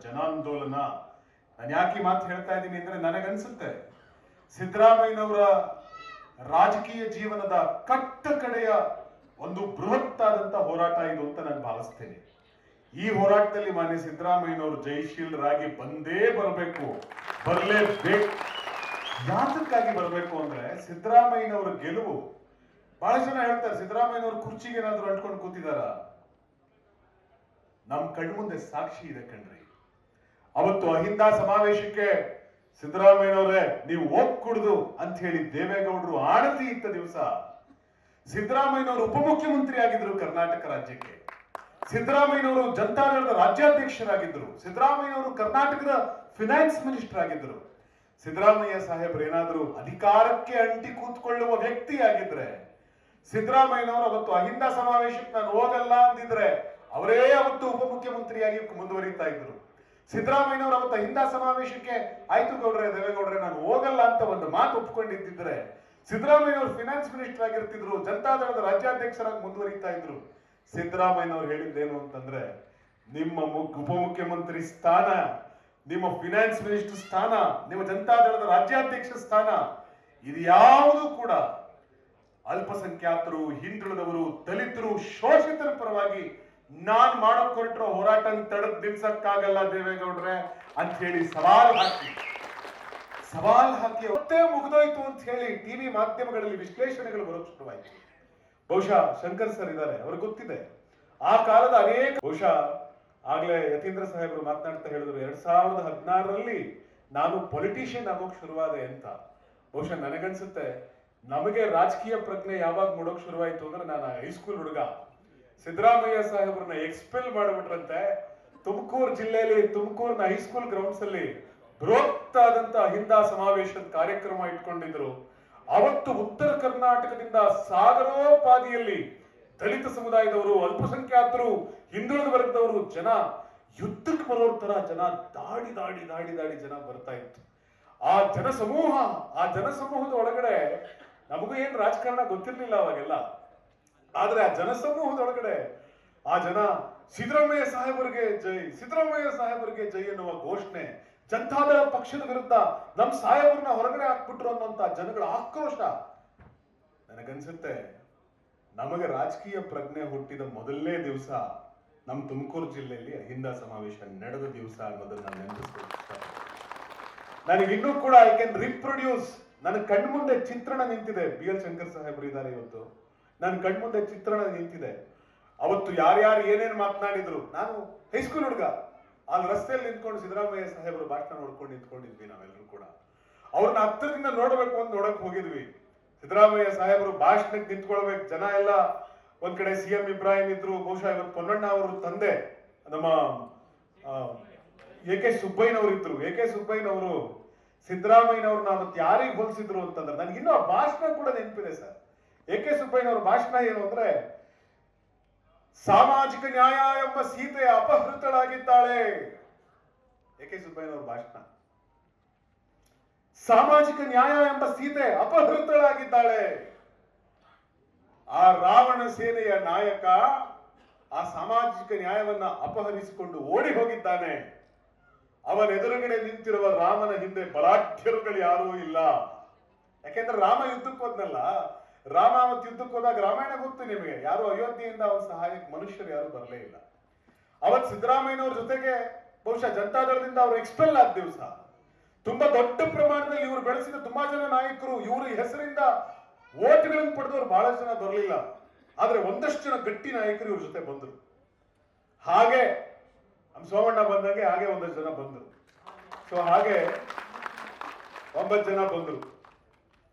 ಜನಾಂದೋಲನ. ನಾನು ಯಾಕೆ ಮಾತು ಹೇಳ್ತಾ ಇದ್ದೀನಿ ಅಂದ್ರೆ ನನಗನ್ಸುತ್ತೆ ಸಿದ್ದರಾಮಯ್ಯನವರ ರಾಜಕೀಯ ಜೀವನದ ಕಟ್ಟ ಕಡೆಯ ಒಂದು ಬೃಹತ್ತಾದಂತ ಹೋರಾಟ ಇದು ಅಂತ ನಾನು ಭಾವಿಸ್ತೇನೆ. ಈ ಹೋರಾಟದಲ್ಲಿ ಮಾನ್ಯ ಸಿದ್ದರಾಮಯ್ಯನವರು ಜಯಶೀಲರಾಗಿ ಬಂದೇ ಬರಬೇಕು, ಬರಲೇಬೇಕು. ಯಾತಕ್ಕಾಗಿ ಬರಬೇಕು ಅಂದ್ರೆ ಸಿದ್ದರಾಮಯ್ಯನವರ ಗೆಲುವು, ಬಹಳ ಜನ ಹೇಳ್ತಾರೆ ಸಿದ್ದರಾಮಯ್ಯನವರು ಕುರ್ಚಿಗೆ ಏನಾದ್ರು ಅಂಟ್ಕೊಂಡು ಕೂತಿದಾರ. ನಮ್ ಕಣ್ಮುಂದೆ ಸಾಕ್ಷಿ ಇದೆ ಕಣ್ರಿ. ಅವತ್ತು ಅಹಿಂದ ಸಮಾವೇಶಕ್ಕೆ ಸಿದ್ದರಾಮಯ್ಯನವರೇ ನೀವು ಹೋಗ್ ಕುಡ್ದು ಅಂತ ಹೇಳಿ ದೇವೇಗೌಡರು ಆಡತಿ ಇತ್ತ ದಿವಸ ಸಿದ್ದರಾಮಯ್ಯನವರು ಉಪಮುಖ್ಯಮಂತ್ರಿ ಆಗಿದ್ರು ಕರ್ನಾಟಕ ರಾಜ್ಯಕ್ಕೆ. ಸಿದ್ದರಾಮಯ್ಯನವರು ಜನತಾದಳದ ರಾಜ್ಯಾಧ್ಯಕ್ಷರಾಗಿದ್ರು. ಸಿದ್ದರಾಮಯ್ಯನವರು ಕರ್ನಾಟಕದ ಫಿನಾನ್ಸ್ ಮಿನಿಸ್ಟರ್ ಆಗಿದ್ರು. ಸಿದ್ದರಾಮಯ್ಯ ಸಾಹೇಬ್ರು ಏನಾದ್ರು ಅಧಿಕಾರಕ್ಕೆ ಅಂಟಿ ಕೂತ್ಕೊಳ್ಳುವ ವ್ಯಕ್ತಿ ಆಗಿದ್ರೆ, ಸಿದ್ದರಾಮಯ್ಯನವರು ಅವತ್ತು ಅಹಿಂದ ಸಮಾವೇಶಕ್ಕೆ ನಾನು ಹೋಗಲ್ಲ ಅಂದಿದ್ರೆ ಅವರೇ ಅವತ್ತು ಉಪಮುಖ್ಯಮಂತ್ರಿಯಾಗಿ ಮುಂದುವರಿತಾ ಇದ್ರು. ಸಿದ್ದರಾಮಯ್ಯನವರು ಅವತ್ತು ಅಹಿಂದ ಸಮಾವೇಶಕ್ಕೆ ಆಯ್ತು ಗೌಡ್ರೆ ದೇವೇಗೌಡ್ರೆ ನಾನು ಹೋಗಲ್ಲ ಅಂತ ಒಂದು ಮಾತು ಒಪ್ಕೊಂಡಿದ್ದಿದ್ರೆ ಸಿದ್ದರಾಮಯ್ಯನವರು ಫಿನಾನ್ಸ್ ಮಿನಿಸ್ಟರ್ ಆಗಿರ್ತಿದ್ರು, ಜನತಾದಳದ ರಾಜ್ಯಾಧ್ಯಕ್ಷರಾಗಿ ಮುಂದುವರಿತಾ ಇದ್ರು. ಸಿದ್ದರಾಮಯ್ಯನವರು ಹೇಳಿದ್ದೇನು ಅಂತಂದ್ರೆ, ನಿಮ್ಮ ಉಪಮುಖ್ಯಮಂತ್ರಿ ಸ್ಥಾನ, ನಿಮ್ಮ ಫಿನಾನ್ಸ್ ಮಿನಿಸ್ಟರ್ ಸ್ಥಾನ, ನಿಮ್ಮ ಜನತಾದಳದ ರಾಜ್ಯಾಧ್ಯಕ್ಷ ಸ್ಥಾನ ಇದು ಯಾವುದು ಕೂಡ ಅಲ್ಪಸಂಖ್ಯಾತರು, ಹಿಂದುಳಿದವರು, ದಲಿತರು, ಶೋಷಿತರ ಪರವಾಗಿ ನಾನ್ ಮಾಡಕ್ ಹೊರಟಿರೋ ಹೋರಾಟ ತಡೆದ್ ನಿಲ್ಸಕ್ಕಾಗಲ್ಲ ದೇವೇಗೌಡ್ರೆ ಅಂತ ಹೇಳಿ ಸವಾಲ್ ಹಾಕಿ ಮತ್ತೆ ಮುಗಿದೋಯ್ತು ಅಂತ ಹೇಳಿ ಟಿವಿ ಮಾಧ್ಯಮಗಳಲ್ಲಿ ವಿಶ್ಲೇಷಣೆಗಳು ಬರೋಕ್ ಶುರುವಾಯಿತು. ಬಹುಶಃ ಶಂಕರ್ ಸರ್ ಇದ್ದಾರೆ, ಅವ್ರಿಗೆ ಗೊತ್ತಿದೆ ಆ ಕಾಲದ ಅನೇಕ, ಬಹುಶಃ ಆಗ್ಲೇ ಯತೀಂದ್ರ ಸಾಹೇಬರು ಮಾತನಾಡ್ತಾ ಹೇಳಿದ್ರು 2016ರಲ್ಲಿ ನಾನು ಪೊಲಿಟಿಷಿಯನ್ ಆಗೋಕ್ ಶುರುವಾದೆ ಅಂತ. ಬಹುಶಃ ನನಗನ್ಸುತ್ತೆ ನಮಗೆ ರಾಜಕೀಯ ಪ್ರಜ್ಞೆ ಯಾವಾಗ ಮೂಡೋಕ್ ಶುರುವಾಯಿತು ಅಂದ್ರೆ ನಾನು ಹೈಸ್ಕೂಲ್ ಹುಡುಗ. ಸಿದ್ದರಾಮಯ್ಯ ಸಾಹೇಬ್ರನ್ನ ಎಕ್ಸ್ಪೆಲ್ ಮಾಡಿಬಿಟ್ರಂತೆ. ತುಮಕೂರು ಜಿಲ್ಲೆಯಲ್ಲಿ ತುಮಕೂರಿನ ಹೈಸ್ಕೂಲ್ ಗ್ರೌಂಡ್ಸ್ ಅಲ್ಲಿ ಬೃಹತ್ತಾದಂತ ಅಹಿಂದ ಸಮಾವೇಶದ ಕಾರ್ಯಕ್ರಮ ಇಟ್ಕೊಂಡಿದ್ರು. ಅವತ್ತು ಉತ್ತರ ಕರ್ನಾಟಕದಿಂದ ಸಾಗರೋಪಾದಿಯಲ್ಲಿ ದಲಿತ ಸಮುದಾಯದವರು, ಅಲ್ಪಸಂಖ್ಯಾತರು, ಹಿಂದುಳಿದ ವರ್ಗದವರು ಜನ ಯುದ್ಧಕ್ಕೆ ಬರೋರ್ ತರ ಜನ ದಾಡಿ ದಾಡಿ ದಾಡಿ ದಾಡಿ ಜನ ಬರ್ತಾ ಇತ್ತು. ಆ ಜನಸಮೂಹದ ಒಳಗಡೆ ನಮಗೂ ಏನ್ ರಾಜಕಾರಣ ಗೊತ್ತಿರ್ಲಿಲ್ಲ ಅವಾಗೆಲ್ಲ. ಆದ್ರೆ ಆ ಜನಸಮೂಹದೊಳಗಡೆ ಆ ಜನ ಸಿದ್ದರಾಮಯ್ಯ ಸಾಹೇಬರಿಗೆ ಜೈ, ಸಿದ್ದರಾಮಯ್ಯ ಸಾಹೇಬರಿಗೆ ಜೈ ಎನ್ನುವ ಘೋಷಣೆ, ಜನತಾದಳ ಪಕ್ಷದ ವಿರುದ್ಧ ನಮ್ ಸಾಹೇಬರನ್ನ ಹೊರಗಡೆ ಹಾಕ್ಬಿಟ್ರು ಅನ್ನೋಂತ ಜನಗಳ ಆಕ್ರೋಶ. ನನಗನ್ಸುತ್ತೆ ನಮಗೆ ರಾಜಕೀಯ ಪ್ರಜ್ಞೆ ಹುಟ್ಟಿದ ಮೊದಲನೇ ದಿವಸ ನಮ್ ತುಮಕೂರು ಜಿಲ್ಲೆಯಲ್ಲಿ ಅಹಿಂದ ಸಮಾವೇಶ ನಡೆದ ದಿವಸ ಅನ್ನೋದನ್ನ ನೆನಪಿಸ್ಕೊಳ್ತಾರೆ. ನನಗಿನ್ನೂ ಕೂಡ ಐ ಕ್ಯಾನ್ ರಿಪ್ರೊಡ್ಯೂಸ್, ನನ್ನ ಕಣ್ಮುಂದೆ ಚಿತ್ರಣ ನಿಂತಿದೆ. ಬಿ ಎಲ್ ಶಂಕರ್ ಸಾಹೇಬರು ಇದ್ದಾರೆ ಇವತ್ತು, ನನ್ನ ಕಣ್ಮುಂದೆ ಚಿತ್ರಣ ನಿಂತಿದೆ. ಅವತ್ತು ಯಾರ್ಯಾರು ಏನೇನ್ ಮಾತನಾಡಿದ್ರು, ನಾನು ಹೈಸ್ಕೂಲ್ ಹುಡುಗ ಅಲ್ಲಿ ರಸ್ತೆಯಲ್ಲಿ ನಿಂತ್ಕೊಂಡು ಸಿದ್ದರಾಮಯ್ಯ ಸಾಹೇಬರು ಭಾಷಣ ನೋಡ್ಕೊಂಡು ನಿಂತ್ಕೊಂಡಿದ್ವಿ. ನಾವೆಲ್ಲರೂ ಕೂಡ ಅವ್ರನ್ನ ಹತ್ತಿರದಿಂದ ನೋಡ್ಬೇಕು ಅಂತ ನೋಡಕ್ ಹೋಗಿದ್ವಿ. ಸಿದ್ದರಾಮಯ್ಯ ಸಾಹೇಬರು ಭಾಷಣಕ್ಕೆ ನಿಂತ್ಕೊಳ್ಬೇಕು, ಜನ ಎಲ್ಲ ಒಂದ್ ಕಡೆ ಸಿ ಎಂ ಇಬ್ರಾಹಿಂ ಇದ್ರು. ಬಹುಶಃ ಇವತ್ತು ಪೊನ್ನಣ್ಣ ಅವರು ತಂದೆ ನಮ್ಮ ಎ ಕೆ ಸುಬ್ಬಯ್ಯನವರು ಇದ್ರು. ಎ ಕೆ ಸುಬ್ಬಯ್ಯನವರು ಸಿದ್ದರಾಮಯ್ಯನವ್ರನ್ನ ಅವತ್ತು ಯಾರಿಗೆ ಹೋಲಿಸಿದ್ರು ಅಂತಂದ್ರೆ ನನ್ಗಿನ್ನೂ ಆ ಭಾಷಣ ಕೂಡ ನೆನಪಿದೆ ಸರ್. ಎ ಕೆ ಸುಬ್ಬಯ್ಯನವರ ಭಾಷಣ ಏನು ಅಂದ್ರೆ, ಸಾಮಾಜಿಕ ನ್ಯಾಯ ಎಂಬ ಸೀತೆ ಅಪಹೃತಳಾಗಿದ್ದಾಳೆ. ಎ ಕೆ ಸುಬ್ಬಯ್ಯನವರ ಭಾಷಣ, ಸಾಮಾಜಿಕ ನ್ಯಾಯ ಎಂಬ ಸೀತೆ ಅಪಹೃತಳಾಗಿದ್ದಾಳೆ. ಆ ರಾವಣ ಸೇನೆಯ ನಾಯಕ ಆ ಸಾಮಾಜಿಕ ನ್ಯಾಯವನ್ನ ಅಪಹರಿಸಿಕೊಂಡು ಓಡಿ ಹೋಗಿದ್ದಾನೆ. ಅವನ ಎದುರುಗಡೆ ನಿಂತಿರುವ ರಾಮನ ಹಿಂದೆ ಬಲಾಢ್ಯರುಗಳು ಯಾರೂ ಇಲ್ಲ. ಯಾಕೆಂದ್ರೆ ರಾಮ ಯುದ್ಧಕ್ಕೆ ಹೋದ್ನಲ್ಲ, ರಾಮ ಅವತ್ತು ಯುದ್ಧಕ್ಕೆ ಹೋದಾಗ ರಾಮಾಯಣ ಗೊತ್ತು ನಿಮಗೆ, ಯಾರು ಅಯೋಧ್ಯೆಯಿಂದ ಅವನ ಸಹಾಯಕ್ಕೆ ಮನುಷ್ಯರು ಯಾರು ಬರಲೇ ಇಲ್ಲ. ಅವತ್ ಸಿದ್ದರಾಮಯ್ಯನವ್ರ ಜೊತೆಗೆ ಬಹುಶಃ ಜನತಾದಳದಿಂದ ಅವರು ಎಕ್ಸ್ಪೆಲ್ ಆದ ದಿವಸ ತುಂಬಾ ದೊಡ್ಡ ಪ್ರಮಾಣದಲ್ಲಿ ಇವರು ಬೆಳೆಸಿದ ತುಂಬಾ ಜನ ನಾಯಕರು, ಇವರು ಹೆಸರಿಂದ ಓಟ್ಗಳನ್ನು ಪಡೆದವರು ಬಹಳ ಜನ ಬರಲಿಲ್ಲ. ಆದ್ರೆ ಒಂದಷ್ಟು ಜನ ಗಟ್ಟಿ ನಾಯಕರು ಇವ್ರ ಜೊತೆ ಬಂದರು. ಹಾಗೆ ನಮ್ ಸೋಮಣ್ಣ ಬಂದಂಗೆ ಹಾಗೆ ಒಂದಷ್ಟು ಜನ ಬಂದರು. ಸೊ ಹಾಗೆ 9 ಜನ ಬಂದರು.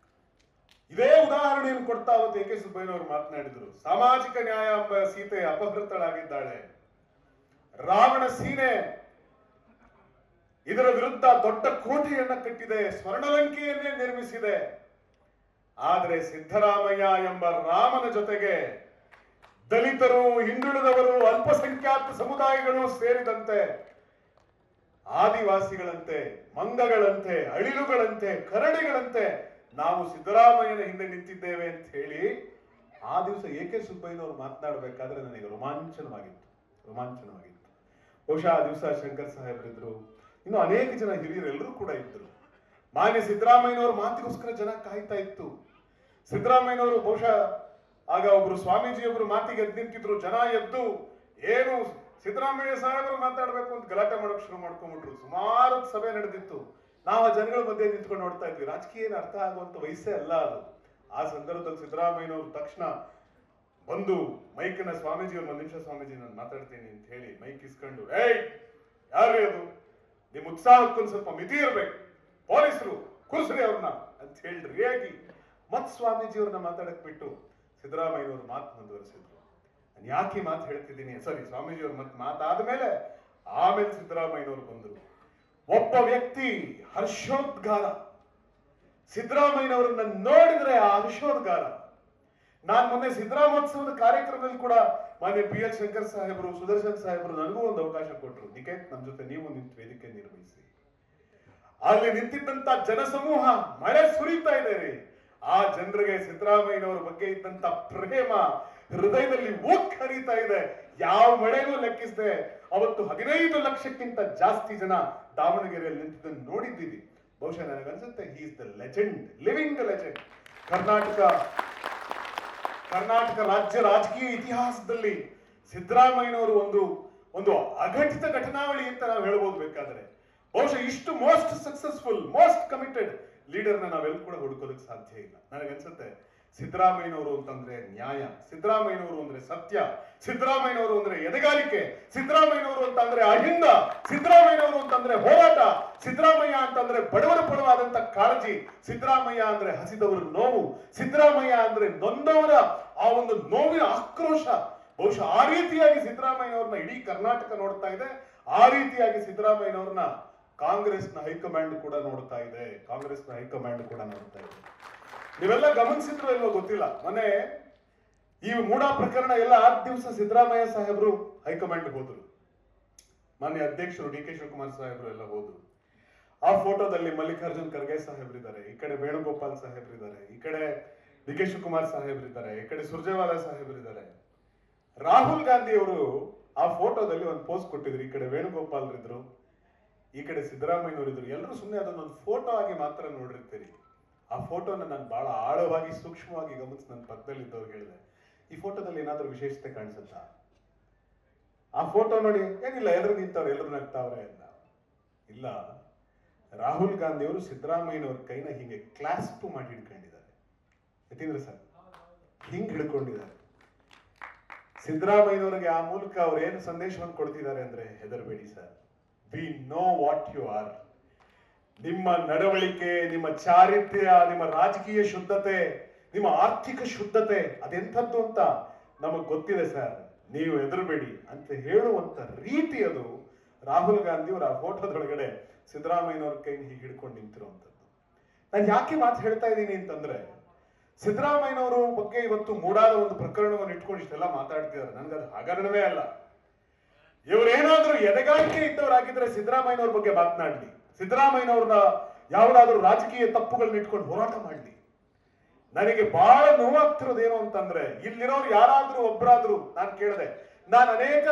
ಇದೇ ಉದಾಹರಣೆಯನ್ನು ಕೊಡ್ತಾ ಅವತ್ತು ಎ ಕೆ ಸುಬ್ಬಯ್ಯನವರು ಮಾತನಾಡಿದ್ರು. ಸಾಮಾಜಿಕ ನ್ಯಾಯ ಎಂಬ ಸೀತೆ ಅಪಹೃತಳಾಗಿದ್ದಾಳೆ. ರಾವಣ ಸೀನೆ ಇದರ ವಿರುದ್ಧ ದೊಡ್ಡ ಕೋಟೆಯನ್ನ ಕಟ್ಟಿದೆ, ಸ್ವರ್ಣಲಂಕೆಯನ್ನೇ ನಿರ್ಮಿಸಿದೆ. ಆದರೆ ಸಿದ್ದರಾಮಯ್ಯ ಎಂಬ ರಾಮನ ಜೊತೆಗೆ ದಲಿತರು, ಹಿಂದುಳಿದವರು, ಅಲ್ಪಸಂಖ್ಯಾತ ಸಮುದಾಯಗಳು ಸೇರಿದಂತೆ ಆದಿವಾಸಿಗಳಂತೆ, ಮಂಗಗಳಂತೆ, ಅಳಿಲುಗಳಂತೆ, ಕರಡಿಗಳಂತೆ ನಾವು ಸಿದ್ದರಾಮಯ್ಯನ ಹಿಂದೆ ನಿಂತಿದ್ದೇವೆ ಅಂತ ಹೇಳಿ ಆ ದಿವಸ ಎ ಕೆ ಸುಬ್ಬಯ್ಯನವರು ಮಾತನಾಡಬೇಕಾದ್ರೆ ನನಗೆ ರೋಮಾಂಚನವಾಗಿತ್ತು. ಬಹುಶಃ ಆ ದಿವಸ ಶಂಕರ್ ಸಾಹೇಬ್ರಿದ್ರು, ಇನ್ನು ಅನೇಕ ಜನ ಹಿರಿಯರೆಲ್ಲರೂ ಕೂಡ ಇದ್ರು. ಮಾನ್ಯ ಸಿದ್ದರಾಮಯ್ಯನವರ ಮಾತಿಗೋಸ್ಕರ ಜನ ಕಾಯ್ತಾ ಇತ್ತು. ಸಿದ್ದರಾಮಯ್ಯನವರು ಬಹುಶಃ ಆಗ ಒಬ್ರು ಸ್ವಾಮೀಜಿಯೊಬ್ರು ಮಾತಿಗೆ ಎದ್ದು ನಿಂತಿದ್ರು. ಜನ ಎದ್ದು ಏನು ಸಿದ್ದರಾಮಯ್ಯ ಸಾಹೇಬರು ಮಾತಾಡ್ಬೇಕು ಅಂತ ಗಲಾಟೆ ಮಾಡೋಕೆ ಶುರು ಮಾಡ್ಕೊಂಡ್ಬಿಟ್ರು. ಸುಮಾರು ಸಭೆ ನಡೆದಿತ್ತು. ನಾವು ಆ ಜನಗಳ ಮಧ್ಯೆ ನಿಂತ್ಕೊಂಡು ನೋಡ್ತಾ ಇದ್ವಿ. ರಾಜಕೀಯ ಏನು ಅರ್ಥ ಆಗುವಂತ ವಯಸ್ಸೇ ಅಲ್ಲ ಅದು. ಆ ಸಂದರ್ಭದಲ್ಲಿ ಸಿದ್ದರಾಮಯ್ಯನವರು ತಕ್ಷಣ ಬಂದು ಮೈಕನ್ನ ಸ್ವಾಮೀಜಿಯವ್ರು, ಒಂದು ನಿಮಿಷ ಸ್ವಾಮೀಜಿ ನಾನು ಮಾತಾಡ್ತೀನಿ ಅಂತ ಹೇಳಿ ಮೈಕ್ ಇಸ್ಕೊಂಡು, ಏಯ್ ಯಾರೇ ಅದು, ನಿಮ್ ಉತ್ಸಾಹಕ್ಕೊಂದು ಸ್ವಲ್ಪ ಮಿತಿ ಇರ್ಬೇಕು, ಪೊಲೀಸರು ಕೂರ್ಸ್ರಿ ಅವ್ರನ್ನ ಅಂತ ಹೇಳಿ ರೇಗಿ ಮತ್ ಸ್ವಾಮೀಜಿಯವ್ರನ್ನ ಮಾತಾಡಕ್ ಬಿಟ್ಟು ಸಿದ್ದರಾಮಯ್ಯನವರು ಮಾತು ಮುಂದುವರಿಸಿದ್ರು. ನಾನು ಯಾಕೆ ಮಾತು ಹೇಳ್ತಿದ್ದೀನಿ, ಸಾರಿ ಸ್ವಾಮೀಜಿಯವ್ರ ಮಾತಾದ್ಮೇಲೆ ಆಮೇಲೆ ಸಿದ್ದರಾಮಯ್ಯನವರು ಬಂದರು. ಒಬ್ಬ ವ್ಯಕ್ತಿ ಹರ್ಷೋದ್ಗಾರ, ಸಿದ್ದರಾಮಯ್ಯನವರನ್ನ ನೋಡಿದ್ರೆ ಆ ಹರ್ಷೋದ್ಗಾರ. ನಾನು ಮೊನ್ನೆ ಸಿದ್ದರಾಮೋತ್ಸವದ ಕಾರ್ಯಕ್ರಮದಲ್ಲಿ ಕೂಡ ಮಾನ್ಯ PL ಶಂಕರ್ ಸಾಹೇಬರು, ಸುದರ್ಶನ್ ಸಾಹೇಬರು ನನಗೂ ಒಂದು ಅವಕಾಶ ಕೊಟ್ಟರು. ನಿಕೇತ್ ನಮ್ಮ ಜೊತೆ ನೀವು ನಿಂತು ವೇದಿಕೆ ನಿರ್ವಹಿಸಿ. ಅಲ್ಲಿ ನಿಂತಿದ್ದಂತ ಜನಸಮೂಹ ಮಳೆ ಸುರಿತಾ ಇದೆ ರೀ. ಆ ಜನರಿಗೆ ಸಿದ್ದರಾಮಯ್ಯನವರ ಬಗ್ಗೆ ಇದ್ದಂತ ಪ್ರೇಮ ಹೃದಯದಲ್ಲಿ ಉಕ್ ಹರಿತಾ ಇದೆ. ಯಾವ ಮಳೆಗೂ ಲೆಕ್ಕಿಸದೆ ಅವತ್ತು 15 ಲಕ್ಷಕ್ಕಿಂತ ಜಾಸ್ತಿ ಜನ ದಾವಣಗೆರೆಯಲ್ಲಿ ನಿಂತಿದ್ದನ್ನು ನೋಡಿದ್ದೀವಿ. ಬಹುಶಃ ನನಗನ್ಸುತ್ತೆ he is the legend, living legend. Karnataka ರಾಜ್ಯ ರಾಜಕೀಯ ಇತಿಹಾಸದಲ್ಲಿ ಸಿದ್ದರಾಮಯ್ಯನವರು ಒಂದು ಅಘಟಿತ ಘಟನಾವಳಿ ಅಂತ ನಾವು ಹೇಳ್ಬೋದು ಬೇಕಾದ್ರೆ. ಬಹುಶಃ ಇಷ್ಟು ಮೋಸ್ಟ್ ಸಕ್ಸಸ್ಫುಲ್, ಮೋಸ್ಟ್ ಕಮಿಟೆಡ್ ಲೀಡರ್ನ ನಾವೆಲ್ಲ ಕೂಡ ಹುಡುಕೋದಕ್ಕೆ ಸಾಧ್ಯ ಇಲ್ಲ. ನನಗನ್ಸುತ್ತೆ ಸಿದ್ದರಾಮಯ್ಯನವರು ಅಂತಂದ್ರೆ ನ್ಯಾಯ, ಸಿದ್ದರಾಮಯ್ಯನವರು ಅಂದ್ರೆ ಸತ್ಯ, ಸಿದ್ದರಾಮಯ್ಯನವರು ಅಂದ್ರೆ ಎದೆಗಾರಿಕೆ, ಸಿದ್ದರಾಮಯ್ಯನವರು ಅಂತಂದ್ರೆ ಅಹಿಂದ, ಸಿದ್ದರಾಮಯ್ಯನವರು ಅಂತಂದ್ರೆ ಹೋರಾಟ, ಸಿದ್ದರಾಮಯ್ಯ ಅಂತಂದ್ರೆ ಬಡವರ ಪರವಾದಂತ ಕಾಳಜಿ, ಸಿದ್ದರಾಮಯ್ಯ ಅಂದ್ರೆ ಹಸಿದವರ ನೋವು, ಸಿದ್ದರಾಮಯ್ಯ ಅಂದ್ರೆ ನೊಂದವರ ಆ ಒಂದು ನೋವಿನ ಆಕ್ರೋಶ. ಬಹುಶಃ ಆ ರೀತಿಯಾಗಿ ಸಿದ್ದರಾಮಯ್ಯನವ್ರನ್ನ ಇಡೀ ಕರ್ನಾಟಕ ನೋಡ್ತಾ ಇದೆ. ಆ ರೀತಿಯಾಗಿ ಸಿದ್ದರಾಮಯ್ಯನವ್ರನ್ನ ಕಾಂಗ್ರೆಸ್ನ ಹೈಕಮಾಂಡ್ ಕೂಡ ನೋಡ್ತಾ ಇದೆ. ನೀವೆಲ್ಲ ಗಮನಿಸಿದ್ರು ಇಲ್ವೋ ಗೊತ್ತಿಲ್ಲ, ಮೊನ್ನೆ ಈ ಮೂಡಾ ಪ್ರಕರಣ ಎಲ್ಲ ಆದ ದಿವಸ ಸಿದ್ದರಾಮಯ್ಯ ಸಾಹೇಬರು ಹೈಕಮಾಂಡ್ ಹೋದ್ರು. ಮಾನ್ಯ ಅಧ್ಯಕ್ಷರು DK ಶಿವಕುಮಾರ್ ಸಾಹೇಬರು ಎಲ್ಲ ಹೋದ್ರು. ಆ ಫೋಟೋದಲ್ಲಿ ಮಲ್ಲಿಕಾರ್ಜುನ್ ಖರ್ಗೆ ಸಾಹೇಬ್ರಿದ್ದಾರೆ, ಈ ಕಡೆ ವೇಣುಗೋಪಾಲ್ ಸಾಹೇಬ್ರಿದ್ದಾರೆ, ಈ ಕಡೆ DK ಶಿವಕುಮಾರ್ ಸಾಹೇಬ್ರಿದ್ದಾರೆ, ಈ ಕಡೆ ಸುರ್ಜೇವಾಲಾ ಸಾಹೇಬ್ರಿದ್ದಾರೆ. ರಾಹುಲ್ ಗಾಂಧಿ ಅವರು ಆ ಫೋಟೋದಲ್ಲಿ ಒಂದು ಪೋಸ್ಟ್ ಕೊಟ್ಟಿದ್ರು. ಈ ಕಡೆ ವೇಣುಗೋಪಾಲ್ ಇದ್ರು, ಈ ಕಡೆ ಸಿದ್ದರಾಮಯ್ಯನವರು ಇದ್ರು. ಎಲ್ಲರೂ ಸುಮ್ಮನೆ ಅದನ್ನೊಂದು ಫೋಟೋ ಆಗಿ ಮಾತ್ರ ನೋಡಿರ್ತೀರಿ. ಆ ಫೋಟೋನ ನಾನು ಬಹಳ ಆಳವಾಗಿ ಸೂಕ್ಷ್ಮವಾಗಿ ಗಮನಿಸಿ ನನ್ನ ಪಕ್ಕದಲ್ಲಿದ್ದವ್ರು ಹೇಳಿದೆ, ಈ ಫೋಟೋದಲ್ಲಿ ಏನಾದ್ರೂ ವಿಶೇಷತೆ ಕಾಣಿಸುತ್ತಾ? ಆ ಫೋಟೋ ನೋಡಿ, ಏನಿಲ್ಲ ಎಲ್ಲರೂ ನಿಂತವ್ರೆ, ಎಲ್ಲರೂ ನಗ್ತಾವ್ರೆ ಅಂತ. ಇಲ್ಲ, ರಾಹುಲ್ ಗಾಂಧಿ ಅವರು ಸಿದ್ದರಾಮಯ್ಯನವ್ರ ಕೈನ ಹೀಗೆ ಕ್ಲಾಸ್ಪ್ ಮಾಡಿ ಹಿಡ್ಕೊಂಡಿದ್ದಾರೆ. ಯತೀಂದ್ರ ಸರ್ ಹಿಂಗ್ ಹಿಡ್ಕೊಂಡಿದ್ದಾರೆ. ಸಿದ್ದರಾಮಯ್ಯನವರಿಗೆ ಆ ಮೂಲಕ ಅವ್ರು ಏನು ಸಂದೇಶವನ್ನು ಕೊಡ್ತಿದ್ದಾರೆ ಅಂದ್ರೆ, ಹೆದರಬೇಡಿ sir, we know what you are. ನಿಮ್ಮ ನಡವಳಿಕೆ, ನಿಮ್ಮ ಚಾರಿತ್ರ್ಯ, ನಿಮ್ಮ ರಾಜಕೀಯ ಶುದ್ಧತೆ, ನಿಮ್ಮ ಆರ್ಥಿಕ ಶುದ್ಧತೆ ಅದೆಂಥದ್ದು ಅಂತ ನಮಗ್ ಗೊತ್ತಿದೆ ಸರ್, ನೀವು ಹೆದರಬೇಡಿ ಅಂತ ಹೇಳುವಂತ ರೀತಿ ಅದು ರಾಹುಲ್ ಗಾಂಧಿ ಅವರ ಆ ಫೋಟೋದೊಳಗಡೆ ಸಿದ್ದರಾಮಯ್ಯನವ್ರ ಕೈ ಹೀಗೆ ಹಿಡ್ಕೊಂಡು ನಿಂತಿರುವಂತದ್ದು. ನಾನು ಯಾಕೆ ಮಾತು ಹೇಳ್ತಾ ಇದ್ದೀನಿ ಅಂತಂದ್ರೆ, ಸಿದ್ದರಾಮಯ್ಯನವರು ಬಗ್ಗೆ ಇವತ್ತು ಮೂಡಾದ ಒಂದು ಪ್ರಕರಣವನ್ನು ಇಟ್ಕೊಂಡು ಇಷ್ಟೆಲ್ಲ ಮಾತಾಡ್ತಿದ್ದಾರೆ. ನನ್ಗದು ಹಗರಣವೇ ಅಲ್ಲ. ಇವರೇನಾದ್ರೂ ಎದೆಗಾರಿಕೆ ಇದ್ದವರಾಗಿದ್ರೆ ಸಿದ್ದರಾಮಯ್ಯನವ್ರ ಬಗ್ಗೆ ಮಾತನಾಡ್ಲಿ, ಸಿದ್ದರಾಮಯ್ಯನವ್ರನ್ನ ಯಾವುದಾದ್ರೂ ರಾಜಕೀಯ ತಪ್ಪುಗಳನ್ನ ಇಟ್ಕೊಂಡು ಹೋರಾಟ ಮಾಡ್ಲಿ. ನನಗೆ ಬಹಳ ನೋವಾಗ್ತಿರೋದು ಏನು ಅಂತಂದ್ರೆ, ಇಲ್ಲಿರೋರು ಯಾರಾದ್ರೂ ಒಬ್ಬರಾದ್ರೂ, ನಾನು ಕೇಳಿದೆ, ನಾನು ಅನೇಕ